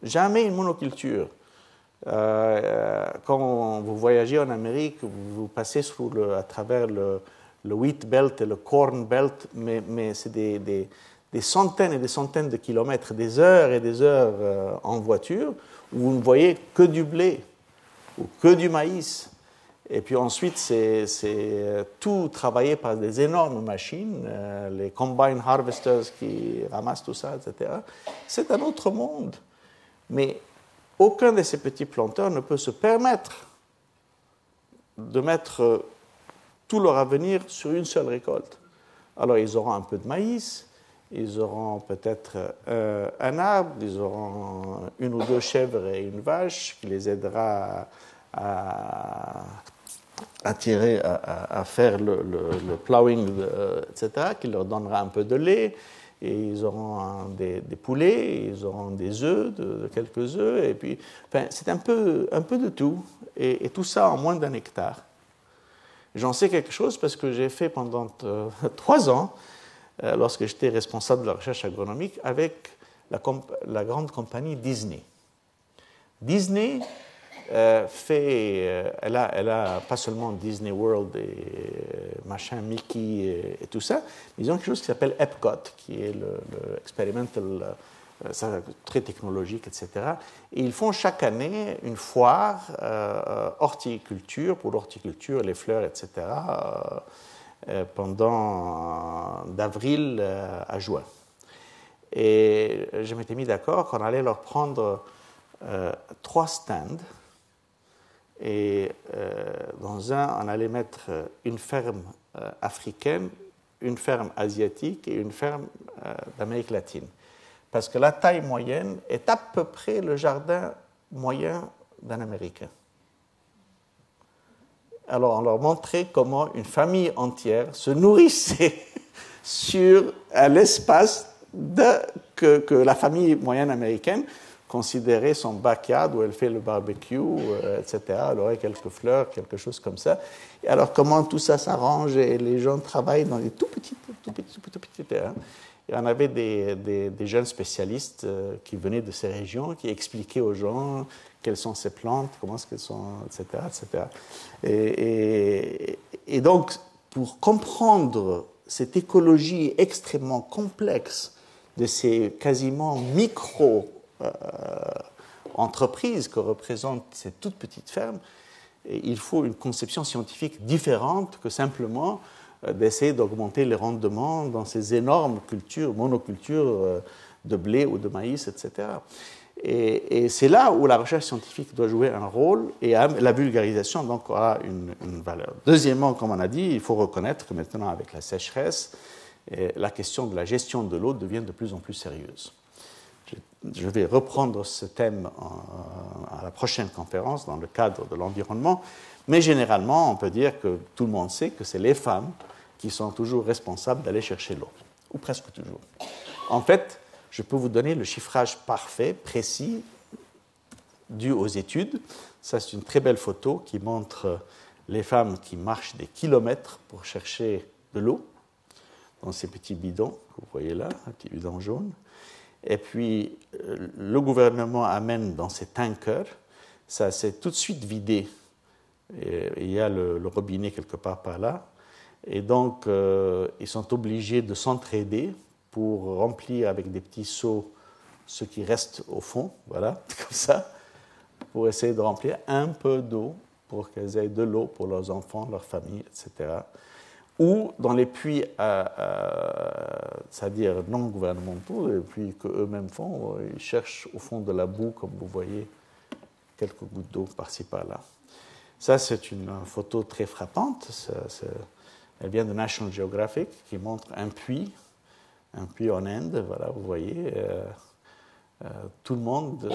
Jamais une monoculture. Quand vous voyagez en Amérique, vous passez à travers le wheat belt et le corn belt, mais c'est des centaines et des centaines de kilomètres, des heures et des heures en voiture, où vous ne voyez que du blé ou que du maïs. Et puis ensuite, c'est tout travaillé par des énormes machines, les combine harvesters qui ramassent tout ça, etc. C'est un autre monde. Mais aucun de ces petits planteurs ne peut se permettre de mettre tout leur avenir sur une seule récolte. Alors, ils auront un peu de maïs, ils auront peut-être un arbre, ils auront 1 ou 2 chèvres et une vache qui les aidera à faire le plowing, etc., qui leur donnera un peu de lait. Et ils auront des poulets, ils auront des œufs, quelques œufs, et puis, enfin, c'est un peu de tout, et tout ça en moins d'1 hectare. J'en sais quelque chose parce que j'ai fait pendant 3 ans, lorsque j'étais responsable de la recherche agronomique, avec la grande compagnie Disney. Disney elle a pas seulement Disney World et machin, Mickey et tout ça, mais ils ont quelque chose qui s'appelle Epcot, qui est le experimental, très technologique, etc. Et ils font chaque année une foire horticulture, pour l'horticulture, les fleurs, etc., pendant d'avril à juin. Et je m'étais mis d'accord qu'on allait leur prendre 3 stands. Et dans un, on allait mettre une ferme africaine, une ferme asiatique et une ferme d'Amérique latine. Parce que la taille moyenne est à peu près le jardin moyen d'un Américain. Alors, on leur montrait comment une famille entière se nourrissait sur l'espace que la famille moyenne américaine considérer son backyard où elle fait le barbecue, etc. Elle aurait quelques fleurs, quelque chose comme ça. Et alors, comment tout ça s'arrange et les gens travaillent dans des tout petits terrains. Et on avait des jeunes spécialistes qui venaient de ces régions, qui expliquaient aux gens quelles sont ces plantes, comment est-ce qu'elles sont, etc. etc. Et donc, pour comprendre cette écologie extrêmement complexe de ces quasiment micro-entreprises que représentent ces toutes petites fermes, il faut une conception scientifique différente que simplement d'essayer d'augmenter les rendements dans ces énormes cultures, monocultures de blé ou de maïs, etc. Et c'est là où la recherche scientifique doit jouer un rôle et la vulgarisation donc a une valeur. Deuxièmement, comme on a dit, il faut reconnaître que maintenant avec la sécheresse, la question de la gestion de l'eau devient de plus en plus sérieuse. Je vais reprendre ce thème à la prochaine conférence dans le cadre de l'environnement, mais généralement, on peut dire que tout le monde sait que c'est les femmes qui sont toujours responsables d'aller chercher l'eau, ou presque toujours. En fait, je peux vous donner le chiffrage parfait, précis, dû aux études. Ça, c'est une très belle photo qui montre les femmes qui marchent des kilomètres pour chercher de l'eau dans ces petits bidons que vous voyez là, un petit bidon jaune. Et puis, le gouvernement amène dans ces tankers, ça s'est tout de suite vidé. Et il y a le robinet quelque part par là. Et donc, ils sont obligés de s'entraider pour remplir avec des petits seaux ce qui reste au fond, voilà, comme ça, pour essayer de remplir un peu d'eau pour qu'elles aient de l'eau pour leurs enfants, leurs familles, etc. Ou dans les puits, c'est-à-dire non gouvernementaux, les puits qu'eux-mêmes font, ils cherchent au fond de la boue, comme vous voyez, quelques gouttes d'eau par-ci, par-là. Ça, c'est une photo très frappante. Elle vient de National Geographic, qui montre un puits en Inde. Voilà, vous voyez, tout le monde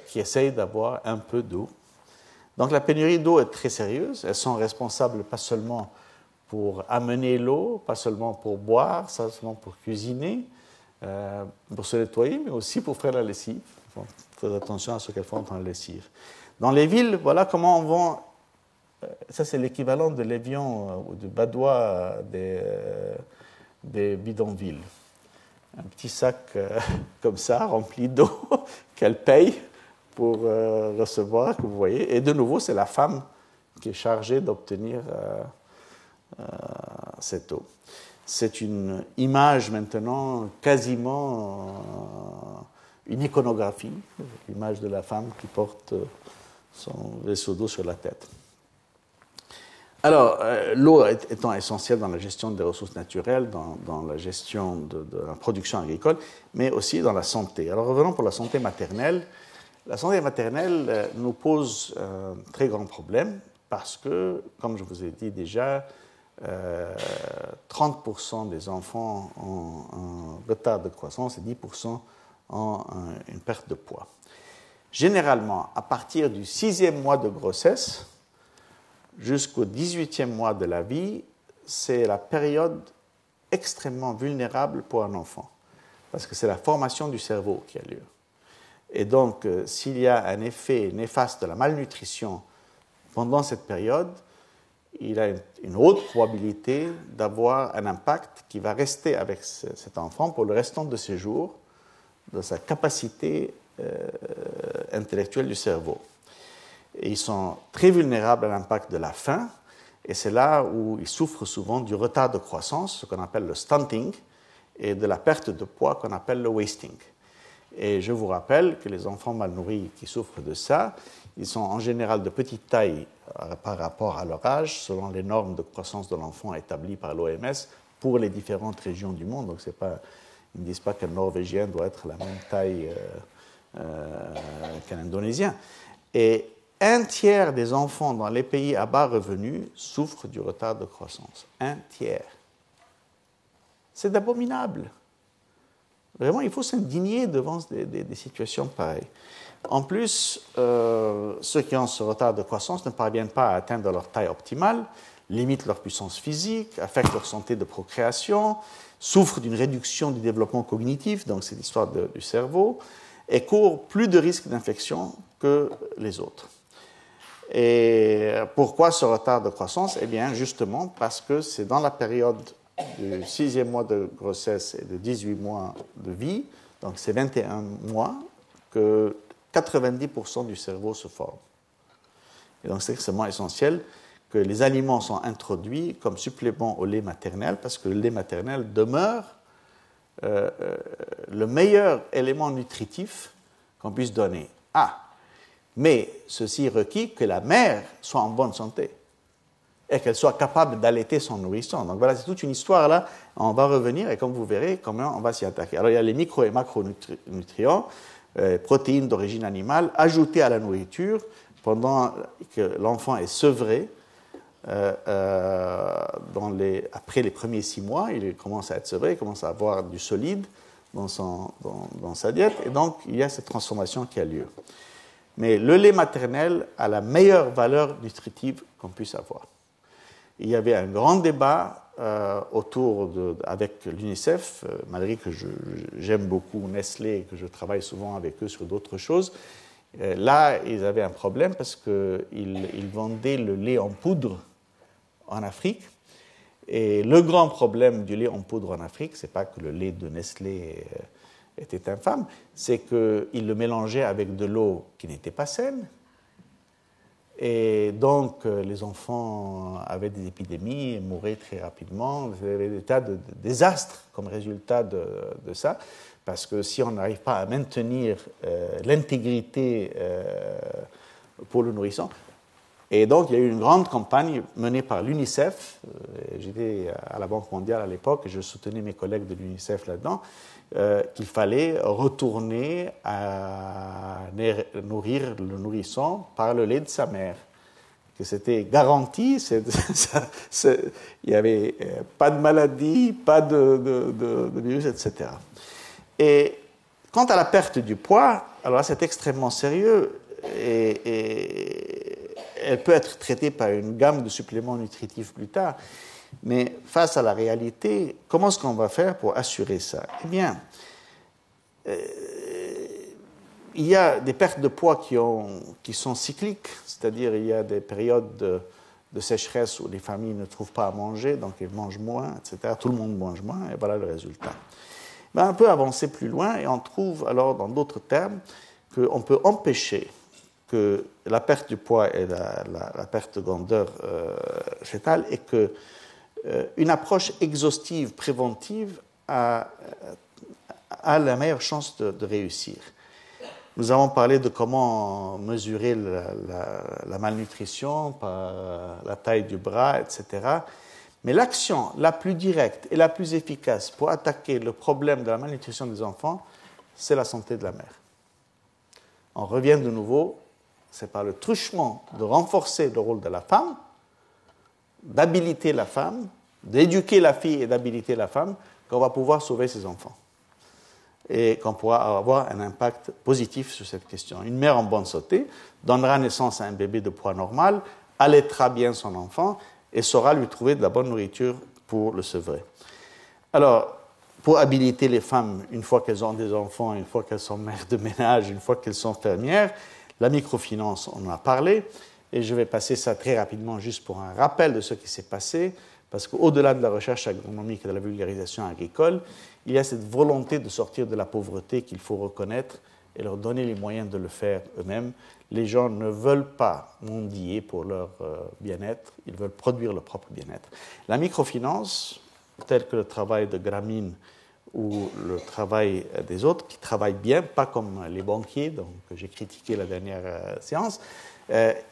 qui essaye d'avoir un peu d'eau. Donc la pénurie d'eau est très sérieuse. Elles sont responsables pas seulement pour amener l'eau, pas seulement pour boire, pas seulement pour cuisiner, pour se nettoyer, mais aussi pour faire la lessive. Il faut faire attention à ce qu'elles font dans la lessive. Dans les villes, voilà comment on vend. Ça, c'est l'équivalent de l'évian ou de badois des bidonvilles. Un petit sac comme ça, rempli d'eau, qu'elle paye pour recevoir, que vous voyez. Et de nouveau, c'est la femme qui est chargée d'obtenir cette eau. C'est une image maintenant quasiment une iconographie, l'image de la femme qui porte son vaisseau d'eau sur la tête. Alors, l'eau étant essentielle dans la gestion des ressources naturelles, dans la gestion de la production agricole, mais aussi dans la santé. Alors, revenons pour la santé maternelle. La santé maternelle nous pose un très grand problème parce que, comme je vous ai dit déjà, 30% des enfants ont un retard de croissance et 10% ont une perte de poids. Généralement, à partir du 6e mois de grossesse jusqu'au 18e mois de la vie, c'est la période extrêmement vulnérable pour un enfant, parce que c'est la formation du cerveau qui a lieu. Et donc, s'il y a un effet néfaste de la malnutrition pendant cette période, il a une haute probabilité d'avoir un impact qui va rester avec cet enfant pour le restant de ses jours, de sa capacité intellectuelle du cerveau. Et ils sont très vulnérables à l'impact de la faim, et c'est là où ils souffrent souvent du retard de croissance, ce qu'on appelle le stunting, et de la perte de poids qu'on appelle le wasting. Et je vous rappelle que les enfants mal nourris qui souffrent de ça, ils sont en général de petite taille par rapport à leur âge, selon les normes de croissance de l'enfant établies par l'OMS pour les différentes régions du monde. Donc, ils ne disent pas qu'un Norvégien doit être la même taille qu'un Indonésien. Et un tiers des enfants dans les pays à bas revenus souffrent du retard de croissance. Un tiers. C'est abominable. Vraiment, il faut s'indigner devant des situations pareilles. En plus, ceux qui ont ce retard de croissance ne parviennent pas à atteindre leur taille optimale, limitent leur puissance physique, affectent leur santé de procréation, souffrent d'une réduction du développement cognitif, donc c'est l'histoire du cerveau, et courent plus de risques d'infection que les autres. Et pourquoi ce retard de croissance? Eh bien, justement, parce que c'est dans la période du 6e mois de grossesse et de 18 mois de vie, donc c'est 21 mois, que 90% du cerveau se forme. Et donc c'est extrêmement essentiel que les aliments soient introduits comme supplément au lait maternel, parce que le lait maternel demeure le meilleur élément nutritif qu'on puisse donner. Mais ceci requiert que la mère soit en bonne santé. et qu'elle soit capable d'allaiter son nourrisson. Donc voilà, c'est toute une histoire là. On va revenir et comme vous verrez, comment on va s'y attaquer. Alors il y a les micro- et macronutriments, protéines d'origine animale, ajoutées à la nourriture pendant que l'enfant est sevré. Après les premiers 6 mois, il commence à être sevré, il commence à avoir du solide dans sa diète, et donc il y a cette transformation qui a lieu. Mais le lait maternel a la meilleure valeur nutritive qu'on puisse avoir. Il y avait un grand débat avec l'UNICEF, malgré que j'aime beaucoup Nestlé et que je travaille souvent avec eux sur d'autres choses. Là, ils avaient un problème parce qu'ils vendaient le lait en poudre en Afrique. Et le grand problème du lait en poudre en Afrique, ce n'est pas que le lait de Nestlé était infâme, c'est qu'ils le mélangeaient avec de l'eau qui n'était pas saine. Et donc, les enfants avaient des épidémies et mouraient très rapidement. Il y avait des tas de désastres comme résultat de ça, parce que si on n'arrive pas à maintenir l'intégrité pour le nourrisson. Et donc, il y a eu une grande campagne menée par l'UNICEF. J'étais à la Banque mondiale à l'époque et je soutenais mes collègues de l'UNICEF là-dedans, qu'il fallait retourner à nourrir le nourrisson par le lait de sa mère. Que c'était garanti, il n'y avait pas de maladie, pas de virus, etc. Et quant à la perte du poids, alors là, c'est extrêmement sérieux et elle peut être traitée par une gamme de suppléments nutritifs plus tard. Mais face à la réalité, comment est-ce qu'on va faire pour assurer ça? Eh bien, il y a des pertes de poids qui sont cycliques, c'est-à-dire il y a des périodes de sécheresse où les familles ne trouvent pas à manger, donc elles mangent moins, etc. Tout le monde mange moins, et voilà le résultat. Ben, on peut avancer plus loin et on trouve alors, dans d'autres termes, qu'on peut empêcher que la perte du poids et la perte de grandeur fétale et qu'une approche exhaustive, préventive a la meilleure chance de réussir. Nous avons parlé de comment mesurer la malnutrition par la taille du bras, etc. Mais l'action la plus directe et la plus efficace pour attaquer le problème de la malnutrition des enfants, c'est la santé de la mère. On revient de nouveau, c'est par le truchement de renforcer le rôle de la femme, d'habiliter la femme, d'éduquer la fille et d'habiliter la femme, qu'on va pouvoir sauver ses enfants. Et qu'on pourra avoir un impact positif sur cette question. Une mère en bonne santé donnera naissance à un bébé de poids normal, allaitera bien son enfant et saura lui trouver de la bonne nourriture pour le sevrer. Alors, pour habiliter les femmes, une fois qu'elles ont des enfants, une fois qu'elles sont mères de ménage, une fois qu'elles sont fermières, la microfinance, on en a parlé, et je vais passer ça très rapidement juste pour un rappel de ce qui s'est passé, parce qu'au-delà de la recherche agronomique et de la vulgarisation agricole, il y a cette volonté de sortir de la pauvreté qu'il faut reconnaître et leur donner les moyens de le faire eux-mêmes. Les gens ne veulent pas mendier pour leur bien-être, ils veulent produire leur propre bien-être. La microfinance, telle que le travail de Grameen ou le travail des autres, qui travaillent bien, pas comme les banquiers, donc, que j'ai critiqué la dernière séance,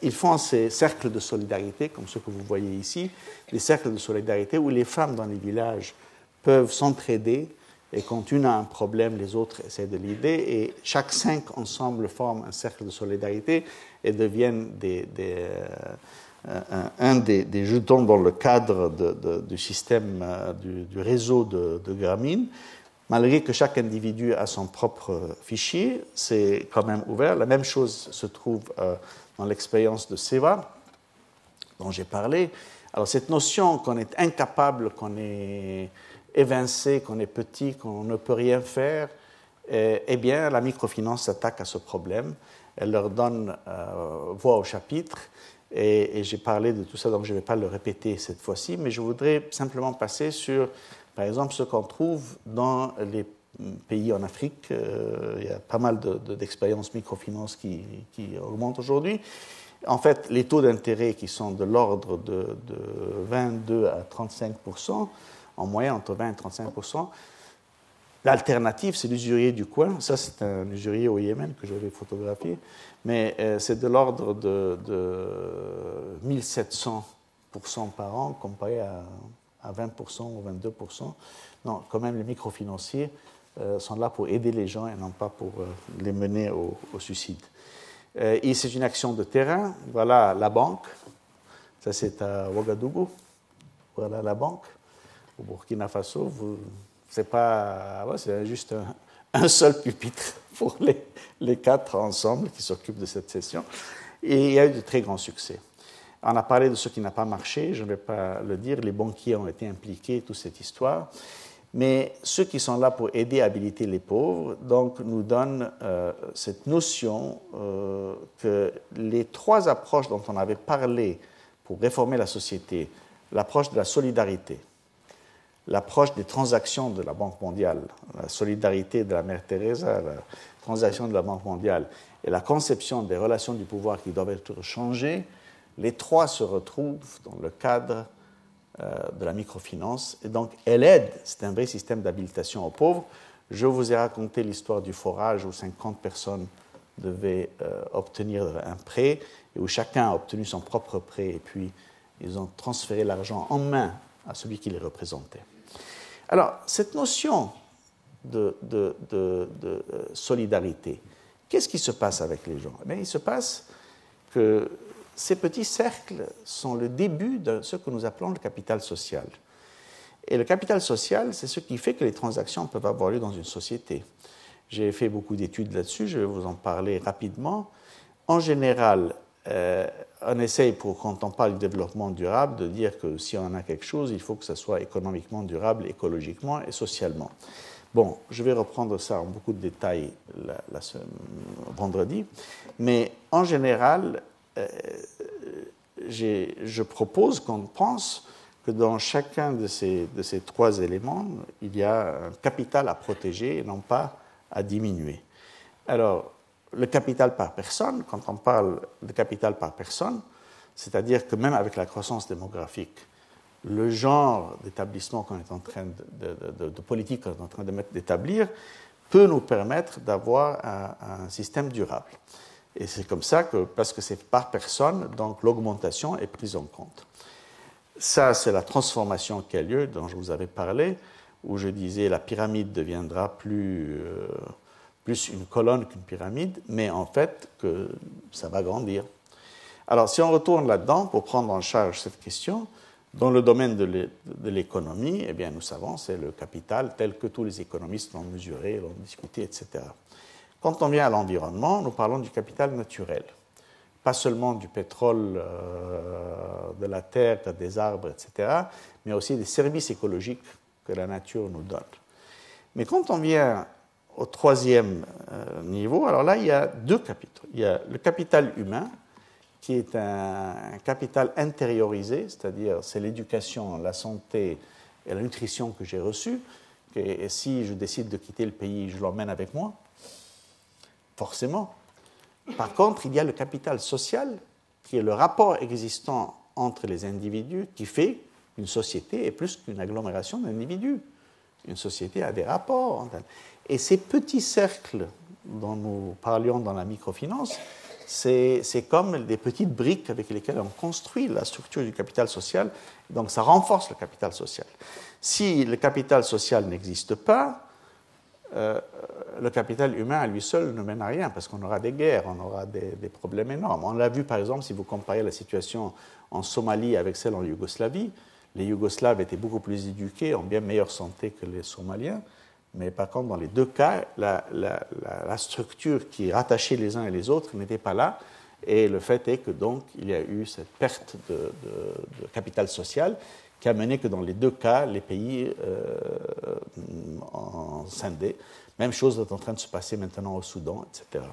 ils font ces cercles de solidarité, comme ceux que vous voyez ici, des cercles de solidarité où les femmes dans les villages peuvent s'entraider et quand une a un problème, les autres essaient de l'aider et chaque 5 ensemble forment un cercle de solidarité et deviennent un des jetons dans le cadre du système du réseau de Grameen. Malgré que chaque individu a son propre fichier, c'est quand même ouvert. La même chose se trouve dans l'expérience de Seva, dont j'ai parlé. Alors cette notion qu'on est incapable, qu'on est évincé, qu'on est petit, qu'on ne peut rien faire, eh bien la microfinance s'attaque à ce problème. Elle leur donne voix au chapitre et j'ai parlé de tout ça, donc je ne vais pas le répéter cette fois-ci, mais je voudrais simplement passer sur, par exemple, ce qu'on trouve dans les pays en Afrique. Il y a pas mal d'expériences microfinance qui augmentent aujourd'hui. En fait, les taux d'intérêt qui sont de l'ordre de 22 à 35%, en moyenne entre 20 et 35%. L'alternative, c'est l'usurier du coin. Ça, c'est un usurier au Yémen que j'avais photographié. Mais c'est de l'ordre de 1700 par an comparé à 20% ou 22%. Non, quand même, les microfinanciers sont là pour aider les gens et non pas pour les mener au suicide. Et c'est une action de terrain. Voilà la banque. Ça, c'est à Ouagadougou. Voilà la banque. Au Burkina Faso, c'est juste un seul pupitre pour les 4 ensemble qui s'occupent de cette session. Et il y a eu de très grands succès. On a parlé de ce qui n'a pas marché, je ne vais pas le dire, les banquiers ont été impliqués, toute cette histoire. Mais ceux qui sont là pour aider à habiliter les pauvres, donc, nous donnent cette notion que les 3 approches dont on avait parlé pour réformer la société, l'approche de la solidarité, l'approche des transactions de la Banque mondiale, la solidarité de la Mère Teresa, la transaction de la Banque mondiale et la conception des relations du pouvoir qui doivent être changées, les 3 se retrouvent dans le cadre de la microfinance. Et donc, elle aide, c'est un vrai système d'habilitation aux pauvres. Je vous ai raconté l'histoire du forage où 50 personnes devaient obtenir un prêt et où chacun a obtenu son propre prêt et puis ils ont transféré l'argent en main à celui qui les représentait. Alors, cette notion de solidarité, qu'est-ce qui se passe avec les gens? Il se passe que ces petits cercles sont le début de ce que nous appelons le capital social. Et le capital social, c'est ce qui fait que les transactions peuvent avoir lieu dans une société. J'ai fait beaucoup d'études là-dessus, je vais vous en parler rapidement. En général, on essaye, quand on parle du développement durable, de dire que si on a quelque chose, il faut que ça soit économiquement durable, écologiquement et socialement. Bon, je vais reprendre ça en beaucoup de détails vendredi, mais en général, je propose qu'on pense que dans chacun de ces 3 éléments, il y a un capital à protéger et non pas à diminuer. Alors, le capital par personne, quand on parle de capital par personne, c'est-à-dire que même avec la croissance démographique, le genre d'établissement qu'on est en train de politique qu'on est en train d'établir peut nous permettre d'avoir un système durable. Et c'est comme ça que, parce que c'est par personne, donc l'augmentation est prise en compte. Ça, c'est la transformation qui a lieu, dont je vous avais parlé, où je disais la pyramide deviendra plus une colonne qu'une pyramide, mais en fait, que ça va grandir. Alors, si on retourne là-dedans, pour prendre en charge cette question, dans le domaine de l'économie, eh bien, nous savons, c'est le capital tel que tous les économistes l'ont mesuré, l'ont discuté, etc. Quand on vient à l'environnement, nous parlons du capital naturel. Pas seulement du pétrole, de la terre, des arbres, etc., mais aussi des services écologiques que la nature nous donne. Mais quand on vient au 3e niveau, alors là, il y a 2 capitaux. Il y a le capital humain, qui est un capital intériorisé, c'est-à-dire c'est l'éducation, la santé et la nutrition que j'ai reçue. Et si je décide de quitter le pays, je l'emmène avec moi, forcément. Par contre, il y a le capital social, qui est le rapport existant entre les individus, qui fait qu'une société est plus qu'une agglomération d'individus. Une société a des rapports. Et ces petits cercles dont nous parlions dans la microfinance, c'est comme des petites briques avec lesquelles on construit la structure du capital social. Donc ça renforce le capital social. Si le capital social n'existe pas, le capital humain à lui seul ne mène à rien, parce qu'on aura des guerres, on aura des problèmes énormes. On l'a vu par exemple, si vous comparez la situation en Somalie avec celle en Yougoslavie, les Yougoslaves étaient beaucoup plus éduqués, en bien meilleure santé que les Somaliens, mais par contre, dans les 2 cas, la structure qui rattachait les uns et les autres n'était pas là, et le fait est que donc il y a eu cette perte de capital social qui a mené que dans les 2 cas, les pays en scindé. Même chose est en train de se passer maintenant au Soudan, etc.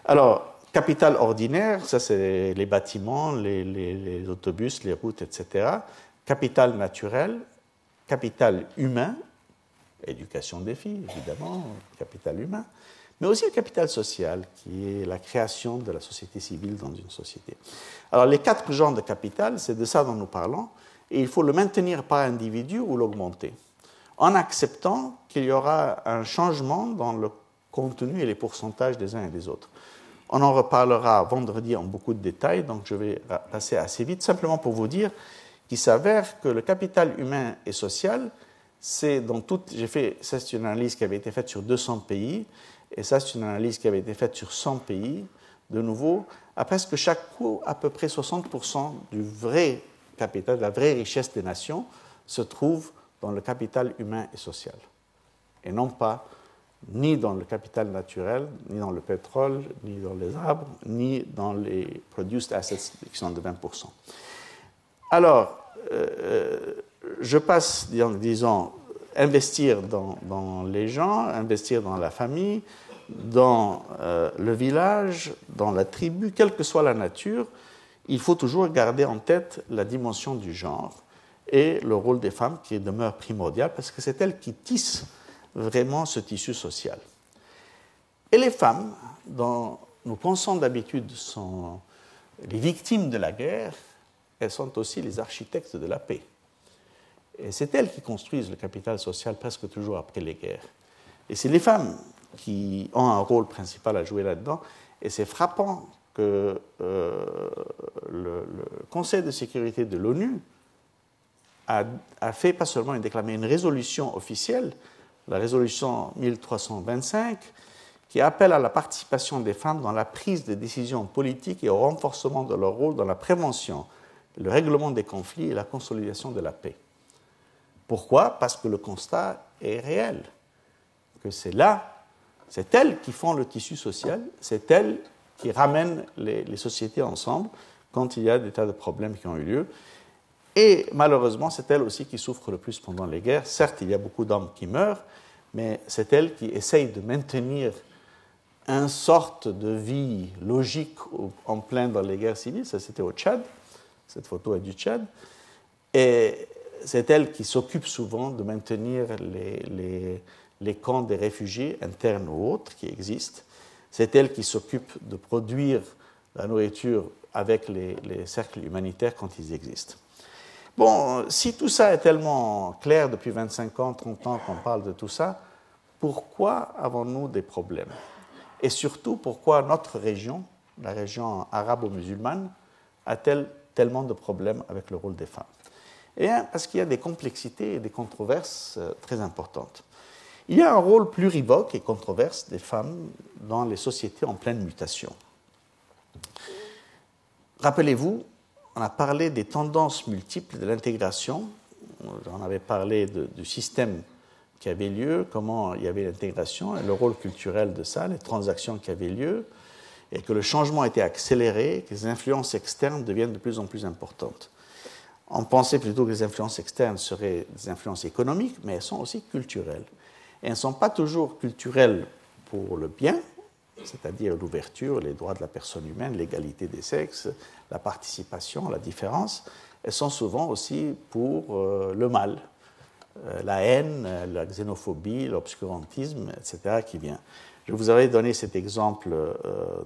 Alors, capital ordinaire, ça c'est les bâtiments, les autobus, les routes, etc. Capital naturel, capital humain, éducation des filles, évidemment, capital humain, mais aussi le capital social, qui est la création de la société civile dans une société. Alors, les 4 genres de capital, c'est de ça dont nous parlons, et il faut le maintenir par individu ou l'augmenter, en acceptant qu'il y aura un changement dans le contenu et les pourcentages des uns et des autres. On en reparlera vendredi en beaucoup de détails, donc je vais passer assez vite, simplement pour vous dire qu'il s'avère que le capital humain et social, c'est dans toute. Ça, c'est une analyse qui avait été faite sur 200 pays, et ça, c'est une analyse qui avait été faite sur 100 pays. De nouveau, à presque chaque coup, à peu près 60% du vrai capital, de la vraie richesse des nations, se trouve dans le capital humain et social, et non pas ni dans le capital naturel, ni dans le pétrole, ni dans les arbres, ni dans les produced assets qui sont de 20%. Alors, je passe, disons, investir dans les gens, investir dans la famille, dans le village, dans la tribu, quelle que soit la nature, il faut toujours garder en tête la dimension du genre et le rôle des femmes qui demeure primordial parce que c'est elles qui tissent vraiment ce tissu social. Et les femmes, dont nous pensons d'habitude sont les victimes de la guerre, elles sont aussi les architectes de la paix. Et c'est elles qui construisent le capital social presque toujours après les guerres. Et c'est les femmes qui ont un rôle principal à jouer là-dedans. Et c'est frappant que le Conseil de sécurité de l'ONU a fait pas seulement déclamé une résolution officielle, la résolution 1325, qui appelle à la participation des femmes dans la prise de décisions politiques et au renforcement de leur rôle dans la prévention, le règlement des conflits et la consolidation de la paix. Pourquoi ? Parce que le constat est réel, que c'est elles qui font le tissu social, c'est elles qui ramènent les sociétés ensemble quand il y a des tas de problèmes qui ont eu lieu. Et malheureusement, c'est elles aussi qui souffrent le plus pendant les guerres. Certes, il y a beaucoup d'hommes qui meurent, mais c'est elles qui essayent de maintenir une sorte de vie logique en plein dans les guerres civiles. Ça, c'était au Tchad. Cette photo est du Tchad. Et c'est elles qui s'occupent souvent de maintenir les camps des réfugiés, internes ou autres, qui existent. C'est elles qui s'occupent de produire la nourriture avec les cercles humanitaires quand ils existent. Bon, si tout ça est tellement clair depuis 25 ans, 30 ans qu'on parle de tout ça, pourquoi avons-nous des problèmes ? Et surtout, pourquoi notre région, la région arabo-musulmane, a-t-elle tellement de problèmes avec le rôle des femmes ? Eh bien, parce qu'il y a des complexités et des controverses très importantes. Il y a un rôle plurivoque et controverse des femmes dans les sociétés en pleine mutation. Rappelez-vous, on a parlé des tendances multiples de l'intégration. On avait parlé du système qui avait lieu, comment il y avait l'intégration et le rôle culturel de ça, les transactions qui avaient lieu, et que le changement a été accéléré, que les influences externes deviennent de plus en plus importantes. On pensait plutôt que les influences externes seraient des influences économiques, mais elles sont aussi culturelles. Et elles ne sont pas toujours culturelles pour le bien, c'est-à-dire l'ouverture, les droits de la personne humaine, l'égalité des sexes, la participation, la différence. Elles sont souvent aussi pour le mal, la haine, la xénophobie, l'obscurantisme, etc. qui vient. Je vous avais donné cet exemple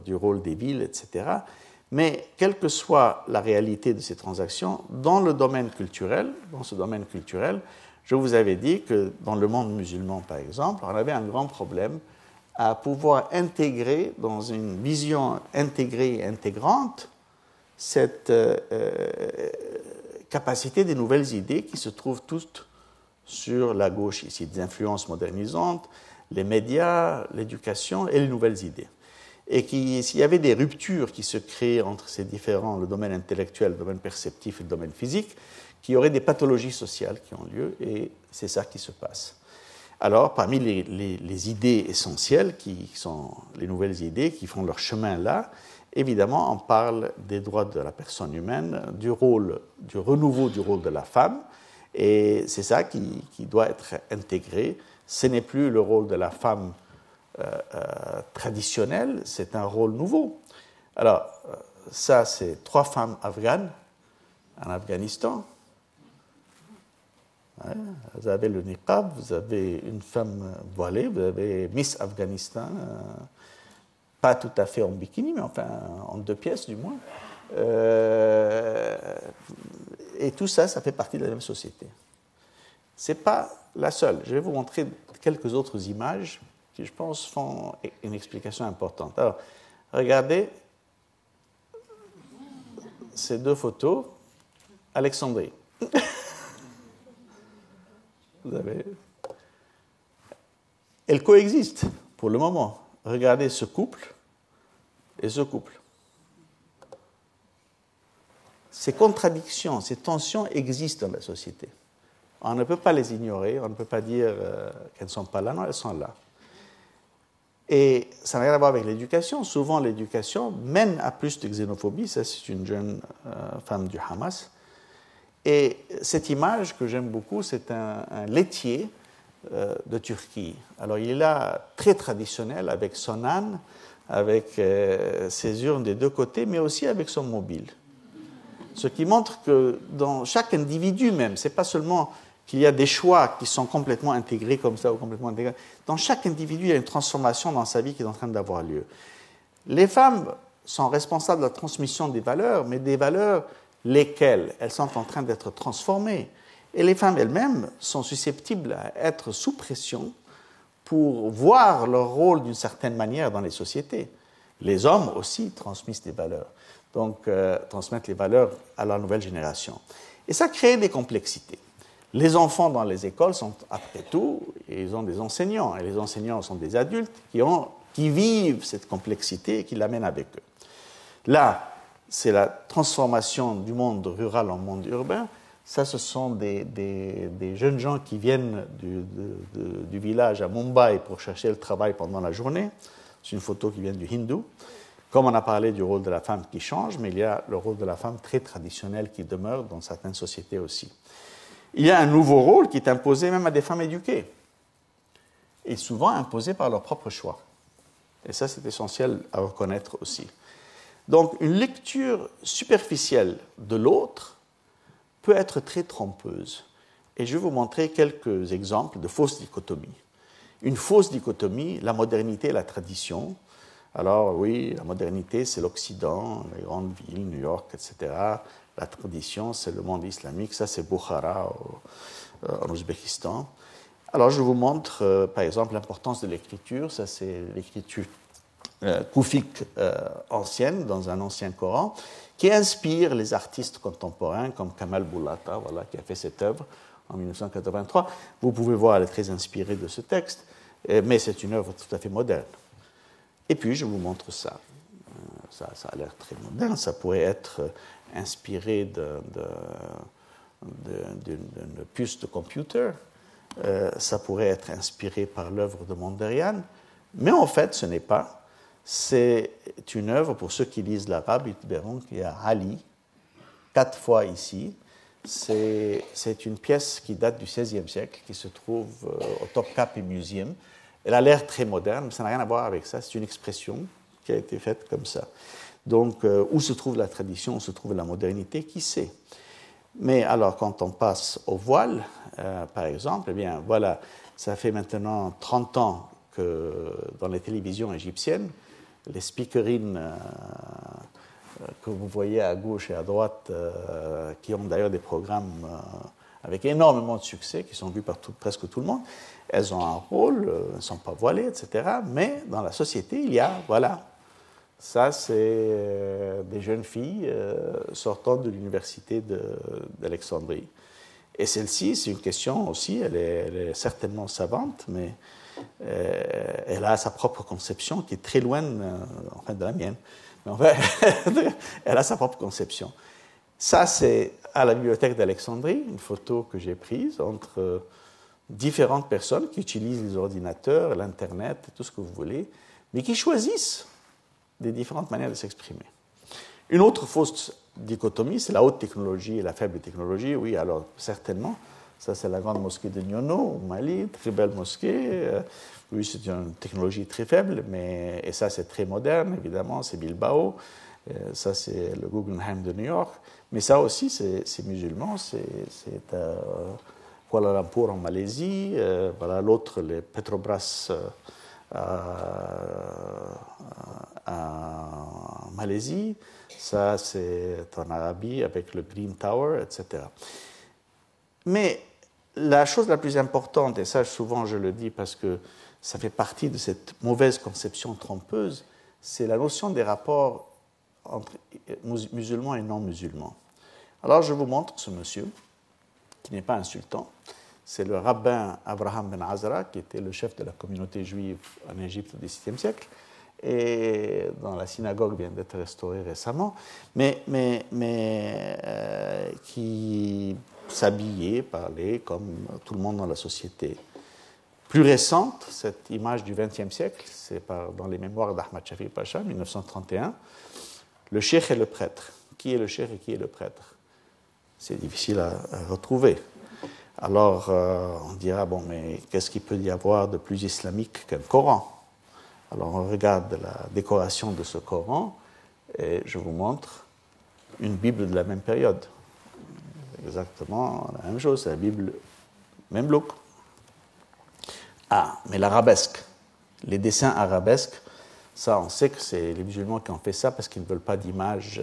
du rôle des villes, etc. Mais quelle que soit la réalité de ces transactions, dans ce domaine culturel, je vous avais dit que dans le monde musulman, par exemple, on avait un grand problème à pouvoir intégrer dans une vision intégrée et intégrante cette capacité des nouvelles idées qui se trouvent toutes sur la gauche ici, des influences modernisantes, les médias, l'éducation et les nouvelles idées. Et s'il y avait des ruptures qui se créaient entre ces différents, le domaine intellectuel, le domaine perceptif et le domaine physique, qu'il y aurait des pathologies sociales qui ont lieu, et c'est ça qui se passe. Alors, parmi les idées essentielles, qui sont les nouvelles idées qui font leur chemin là, évidemment, on parle des droits de la personne humaine, du renouveau du rôle de la femme, et c'est ça qui doit être intégré. Ce n'est plus le rôle de la femme traditionnel, c'est un rôle nouveau. Alors, ça, c'est 3 femmes afghanes en Afghanistan. Ouais, vous avez le niqab, vous avez une femme voilée, vous avez Miss Afghanistan, pas tout à fait en bikini, mais enfin en 2 pièces du moins. Et tout ça, ça fait partie de la même société. Ce n'est pas la seule. Je vais vous montrer quelques autres images qui, je pense, font une explication importante. Alors, regardez ces 2 photos. Alexandrie. Vous avez... Elles coexistent pour le moment. Regardez ce couple et ce couple. Ces contradictions, ces tensions existent dans la société. On ne peut pas les ignorer, on ne peut pas dire qu'elles ne sont pas là. Non, elles sont là. Et ça n'a rien à voir avec l'éducation. Souvent, l'éducation mène à plus de xénophobie. Ça, c'est une jeune femme du Hamas. Et cette image que j'aime beaucoup, c'est un laitier de Turquie. Alors, il est là, très traditionnel, avec son âne, avec ses urnes des deux côtés, mais aussi avec son mobile. Ce qui montre que dans chaque individu même, ce n'est pas seulement qu'il y a des choix qui sont complètement intégrés comme ça ou complètement intégrés. Dans chaque individu, il y a une transformation dans sa vie qui est en train d'avoir lieu. Les femmes sont responsables de la transmission des valeurs, mais des valeurs lesquelles elles sont en train d'être transformées. Et les femmes elles-mêmes sont susceptibles à être sous pression pour voir leur rôle d'une certaine manière dans les sociétés. Les hommes aussi transmettent des valeurs, donc transmettent les valeurs à la nouvelle génération. Et ça crée des complexités. Les enfants dans les écoles sont, après tout, ils ont des enseignants, et les enseignants sont des adultes qui vivent cette complexité et qui l'amènent avec eux. Là, c'est la transformation du monde rural en monde urbain. Ça, ce sont des jeunes gens qui viennent du village à Mumbai pour chercher le travail pendant la journée. C'est une photo qui vient du Hindu. Comme on a parlé du rôle de la femme qui change, mais il y a le rôle de la femme très traditionnel qui demeure dans certaines sociétés aussi. Il y a un nouveau rôle qui est imposé même à des femmes éduquées, et souvent imposé par leur propre choix. Et ça, c'est essentiel à reconnaître aussi. Donc, une lecture superficielle de l'autre peut être très trompeuse. Et je vais vous montrer quelques exemples de fausses dichotomies. Une fausse dichotomie, la modernité et la tradition. Alors oui, la modernité, c'est l'Occident, les grandes villes, New York, etc. La tradition, c'est le monde islamique. Ça, c'est Bukhara, en Ouzbékistan. Alors, je vous montre, par exemple, l'importance de l'écriture. Ça, c'est l'écriture koufique ancienne, dans un ancien Coran, qui inspire les artistes contemporains, comme Kamal Boulata, voilà, qui a fait cette œuvre en 1983. Vous pouvez voir, elle est très inspirée de ce texte, mais c'est une œuvre tout à fait moderne. Et puis, je vous montre ça. Ça a l'air très moderne. Ça pourrait être inspiré d'une puce de computer. Ça pourrait être inspiré par l'œuvre de Mondarian. Mais en fait, ce n'est pas. C'est une œuvre, pour ceux qui lisent l'arabe, ils verront qu'il y a Ali, 4 fois ici. C'est une pièce qui date du XVIe siècle, qui se trouve au Topkapi Museum. Elle a l'air très moderne, mais ça n'a rien à voir avec ça. C'est une expression qui a été faite comme ça. Donc, où se trouve la tradition, où se trouve la modernité, qui sait? Mais alors, quand on passe au voile, par exemple, eh bien, voilà, ça fait maintenant 30 ans que dans les télévisions égyptiennes, les speakerines que vous voyez à gauche et à droite, qui ont d'ailleurs des programmes avec énormément de succès, qui sont vus par presque tout le monde, elles ont un rôle, elles ne sont pas voilées, etc. Mais dans la société, il y a, voilà, ça c'est des jeunes filles sortant de l'université d'Alexandrie. Et celle-ci, c'est une question aussi, elle est certainement savante, mais elle a sa propre conception qui est très loin enfin, de la mienne. Mais en fait, elle a sa propre conception. Ça, c'est à la bibliothèque d'Alexandrie, une photo que j'ai prise entre différentes personnes qui utilisent les ordinateurs, l'Internet, tout ce que vous voulez, mais qui choisissent des différentes manières de s'exprimer. Une autre fausse dichotomie, c'est la haute technologie et la faible technologie. Oui, alors certainement, ça c'est la grande mosquée de Nyono, au Mali, très belle mosquée. Oui, c'est une technologie très faible, et ça c'est très moderne, évidemment, c'est Bilbao. Ça c'est le Guggenheim de New York. Mais ça aussi, c'est musulman, c'est Kuala Lumpur en Malaisie. Voilà l'autre, les Petrobras en Malaisie. Ça, c'est en Arabie avec le Green Tower, etc. Mais la chose la plus importante, et ça souvent je le dis parce que ça fait partie de cette mauvaise conception trompeuse, c'est la notion des rapports entre musulmans et non musulmans. Alors je vous montre ce monsieur. qui n'est pas insultant. C'est le rabbin Abraham Ben Azra, qui était le chef de la communauté juive en Égypte au XVIIe siècle, et dont la synagogue vient d'être restaurée récemment, mais qui s'habillait, parlait comme tout le monde dans la société. Plus récente, cette image du XXe siècle, c'est dans les mémoires d'Ahmad Shafiq Pacha, 1931, le cheikh et le prêtre. Qui est le cheikh et qui est le prêtre? C'est difficile à retrouver. Alors, on dira, bon, mais qu'est-ce qu'il peut y avoir de plus islamique qu'un Coran? Alors, on regarde la décoration de ce Coran et je vous montre une Bible de la même période. Exactement la même chose, c'est la Bible, même look. Ah, mais l'arabesque, les dessins arabesques, ça, on sait que c'est les musulmans qui ont fait ça parce qu'ils ne veulent pas d'images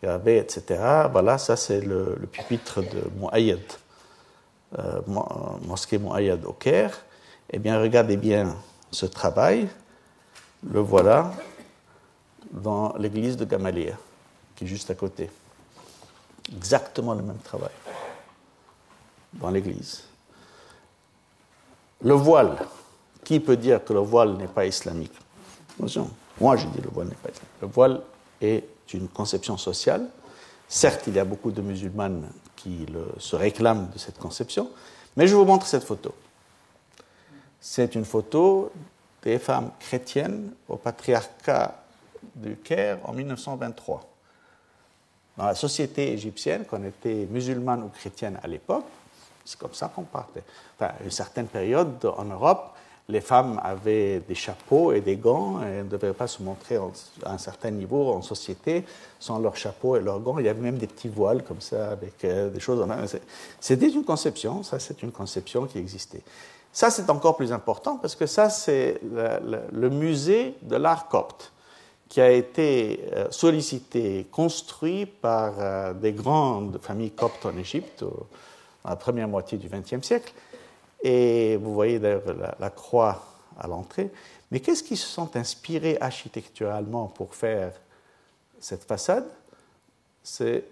gravées, etc. Voilà, ça, c'est le pupitre de Mouayyad. Mosquée Mouayyad au Caire, eh bien, regardez bien ce travail, le voilà dans l'église de Gamaliel, qui est juste à côté. Exactement le même travail dans l'église. Le voile, qui peut dire que le voile n'est pas islamique? Attention, moi je dis le voile n'est pas islamique. Le voile est une conception sociale. Certes, il y a beaucoup de musulmanes qui se réclament de cette conception, mais je vous montre cette photo. C'est une photo des femmes chrétiennes au patriarcat du Caire en 1923. Dans la société égyptienne, qu'on était musulmane ou chrétienne à l'époque, c'est comme ça qu'on partait. Enfin, à une certaine période en Europe, les femmes avaient des chapeaux et des gants et ne devaient pas se montrer à un certain niveau en société sans leurs chapeaux et leurs gants. Il y avait même des petits voiles comme ça avec des choses. C'était une conception, ça c'est une conception qui existait. Ça c'est encore plus important parce que ça c'est le musée de l'art copte qui a été sollicité, construit par des grandes familles coptes en Égypte dans la première moitié du XXe siècle. Et vous voyez d'ailleurs la croix à l'entrée. Mais qu'est-ce qui se sont inspirés architecturalement pour faire cette façade? C'est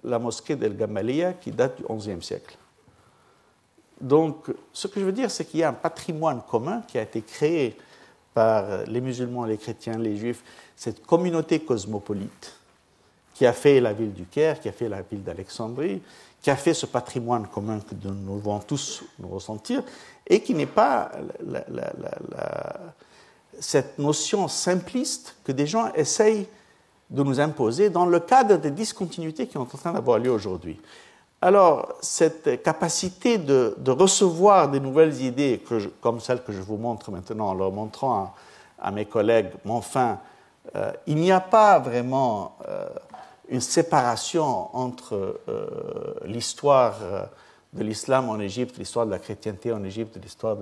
la mosquée d'El Gamaliya qui date du XIe siècle. Donc, ce que je veux dire, c'est qu'il y a un patrimoine commun qui a été créé par les musulmans, les chrétiens, les juifs, cette communauté cosmopolite qui a fait la ville du Caire, qui a fait la ville d'Alexandrie, qui a fait ce patrimoine commun que nous devons tous nous ressentir, et qui n'est pas cette notion simpliste que des gens essayent de nous imposer dans le cadre des discontinuités qui sont en train d'avoir lieu aujourd'hui. Alors, cette capacité de recevoir des nouvelles idées, comme celles que je vous montre maintenant, en leur montrant à mes collègues, mais enfin, il n'y a pas vraiment une séparation entre l'histoire de l'islam en Égypte, l'histoire de la chrétienté en Égypte, l'histoire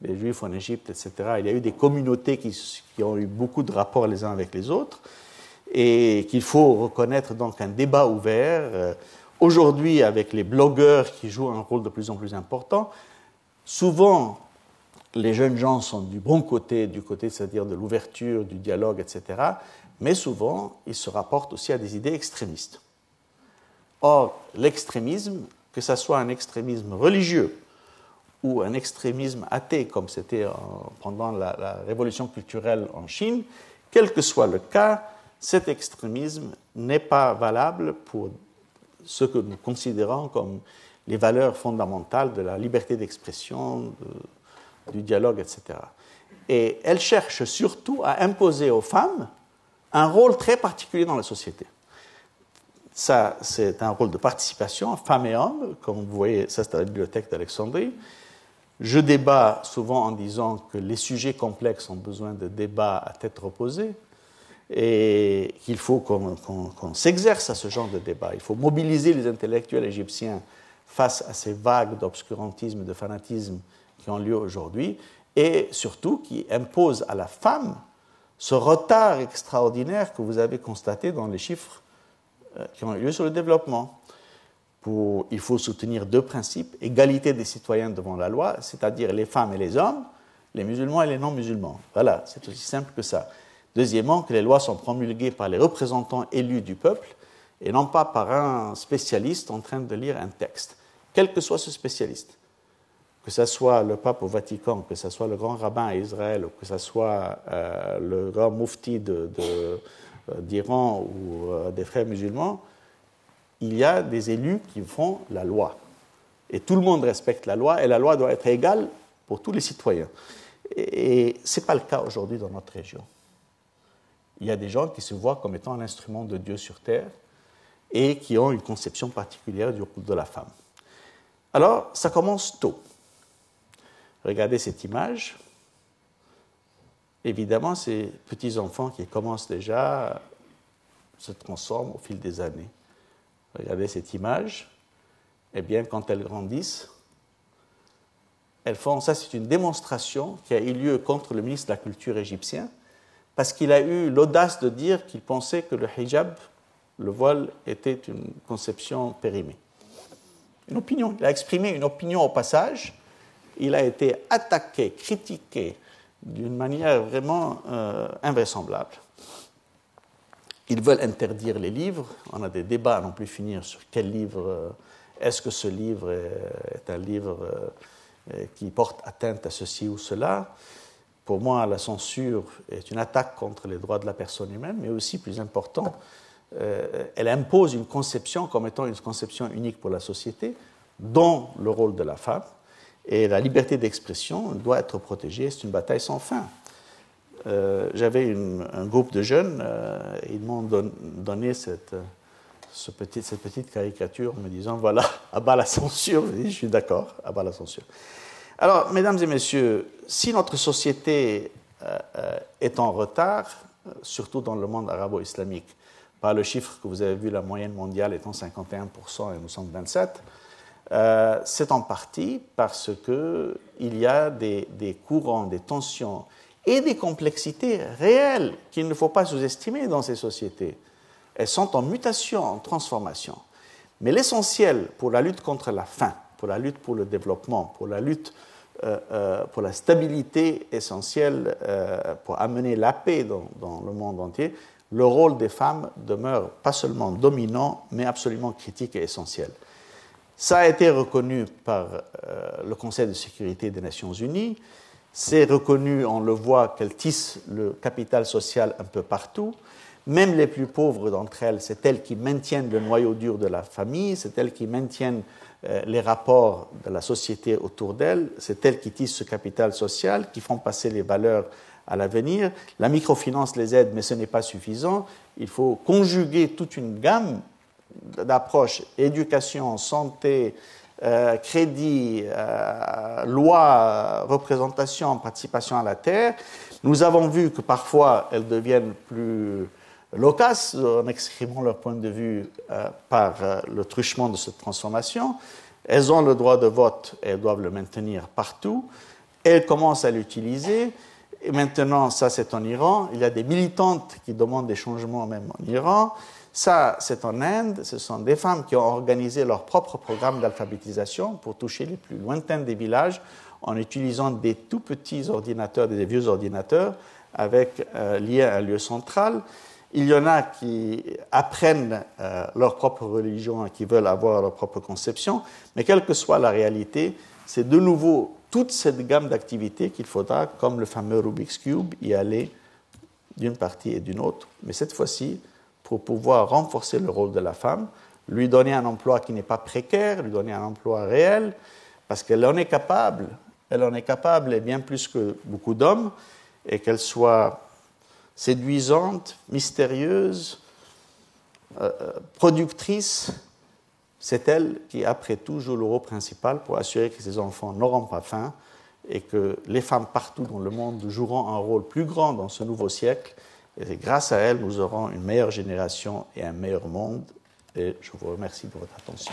des juifs en Égypte, etc. Il y a eu des communautés qui ont eu beaucoup de rapports les uns avec les autres et qu'il faut reconnaître donc un débat ouvert. Aujourd'hui, avec les blogueurs qui jouent un rôle de plus en plus important, souvent les jeunes gens sont du bon côté, c'est-à-dire de l'ouverture, du dialogue, etc., mais souvent, ils se rapportent aussi à des idées extrémistes. Or, l'extrémisme, que ce soit un extrémisme religieux ou un extrémisme athée, comme c'était pendant la révolution culturelle en Chine, quel que soit le cas, cet extrémisme n'est pas valable pour ce que nous considérons comme les valeurs fondamentales de la liberté d'expression, du dialogue, etc. Et elle cherche surtout à imposer aux femmes un rôle très particulier dans la société. Ça, c'est un rôle de participation, femmes et hommes, comme vous voyez, ça c'est à la bibliothèque d'Alexandrie. Je débat souvent en disant que les sujets complexes ont besoin de débats à tête reposée et qu'il faut qu'on s'exerce à ce genre de débat. Il faut mobiliser les intellectuels égyptiens face à ces vagues d'obscurantisme et de fanatisme qui ont lieu aujourd'hui et surtout qui imposent à la femme ce retard extraordinaire que vous avez constaté dans les chiffres qui ont eu lieu sur le développement. Il faut soutenir deux principes, égalité des citoyens devant la loi, c'est-à-dire les femmes et les hommes, les musulmans et les non-musulmans. Voilà, c'est aussi simple que ça. Deuxièmement, que les lois sont promulguées par les représentants élus du peuple et non pas par un spécialiste en train de lire un texte. quel que soit ce spécialiste, que ce soit le pape au Vatican, que ce soit le grand rabbin à Israël, ou que ce soit le grand moufti d'Iran ou des frères musulmans, il y a des élus qui font la loi. Et tout le monde respecte la loi, et la loi doit être égale pour tous les citoyens. Et ce n'est pas le cas aujourd'hui dans notre région. Il y a des gens qui se voient comme étant un instrument de Dieu sur terre et qui ont une conception particulière du rôle de la femme. Alors, ça commence tôt. Regardez cette image. Évidemment, ces petits-enfants qui commencent déjà se transforment au fil des années. Regardez cette image. Eh bien, quand elles grandissent, elles font, ça c'est une démonstration qui a eu lieu contre le ministre de la Culture égyptien, parce qu'il a eu l'audace de dire qu'il pensait que le hijab, le voile, était une conception périmée. Une opinion. Il a exprimé une opinion au passage. Il a été attaqué, critiqué d'une manière vraiment invraisemblable. Ils veulent interdire les livres. On a des débats à n'en plus finir sur quel livre, est-ce que ce livre est un livre qui porte atteinte à ceci ou cela. Pour moi, la censure est une attaque contre les droits de la personne humaine, mais aussi, plus important, elle impose une conception comme étant une conception unique pour la société, dont le rôle de la femme. Et la liberté d'expression doit être protégée. C'est une bataille sans fin. J'avais un groupe de jeunes, ils m'ont donné cette petite caricature en me disant, voilà, abat la censure. Je suis d'accord, abat la censure. Alors, mesdames et messieurs, si notre société est en retard, surtout dans le monde arabo-islamique, par le chiffre que vous avez vu, la moyenne mondiale étant 51% et nous sommes 27%, c'est en partie parce qu'il y a des courants, des tensions et des complexités réelles qu'il ne faut pas sous-estimer dans ces sociétés. Elles sont en mutation, en transformation. Mais l'essentiel pour la lutte contre la faim, pour la lutte pour le développement, pour la lutte pour la stabilité essentielle, pour amener la paix dans le monde entier, le rôle des femmes demeure pas seulement dominant, mais absolument critique et essentiel. Ça a été reconnu par le Conseil de sécurité des Nations Unies. C'est reconnu, on le voit, qu'elles tissent le capital social un peu partout. Même les plus pauvres d'entre elles, c'est elles qui maintiennent le noyau dur de la famille, c'est elles qui maintiennent les rapports de la société autour d'elles, c'est elles qui tissent ce capital social, qui font passer les valeurs à l'avenir. La microfinance les aide, mais ce n'est pas suffisant. Il faut conjuguer toute une gamme d'approches, éducation, santé, crédit, loi, représentation, participation à la terre. Nous avons vu que parfois elles deviennent plus loquaces en exprimant leur point de vue par le truchement de cette transformation. Elles ont le droit de vote et elles doivent le maintenir partout. Elles commencent à l'utiliser. Et maintenant, ça c'est en Iran. Il y a des militantes qui demandent des changements même en Iran. Ça, c'est en Inde. Ce sont des femmes qui ont organisé leur propre programme d'alphabétisation pour toucher les plus lointains des villages en utilisant des tout petits ordinateurs, des vieux ordinateurs, avec liés à un lieu central. Il y en a qui apprennent leur propre religion et qui veulent avoir leur propre conception, mais quelle que soit la réalité, c'est de nouveau toute cette gamme d'activités qu'il faudra, comme le fameux Rubik's Cube, y aller d'une partie et d'une autre, mais cette fois-ci pour pouvoir renforcer le rôle de la femme, lui donner un emploi qui n'est pas précaire, lui donner un emploi réel, parce qu'elle en est capable, et bien plus que beaucoup d'hommes, et qu'elle soit séduisante, mystérieuse, productrice, c'est elle qui, après tout, joue le rôle principal pour assurer que ses enfants n'auront pas faim et que les femmes partout dans le monde joueront un rôle plus grand dans ce nouveau siècle. Et grâce à elle, nous aurons une meilleure génération et un meilleur monde. Et je vous remercie de votre attention.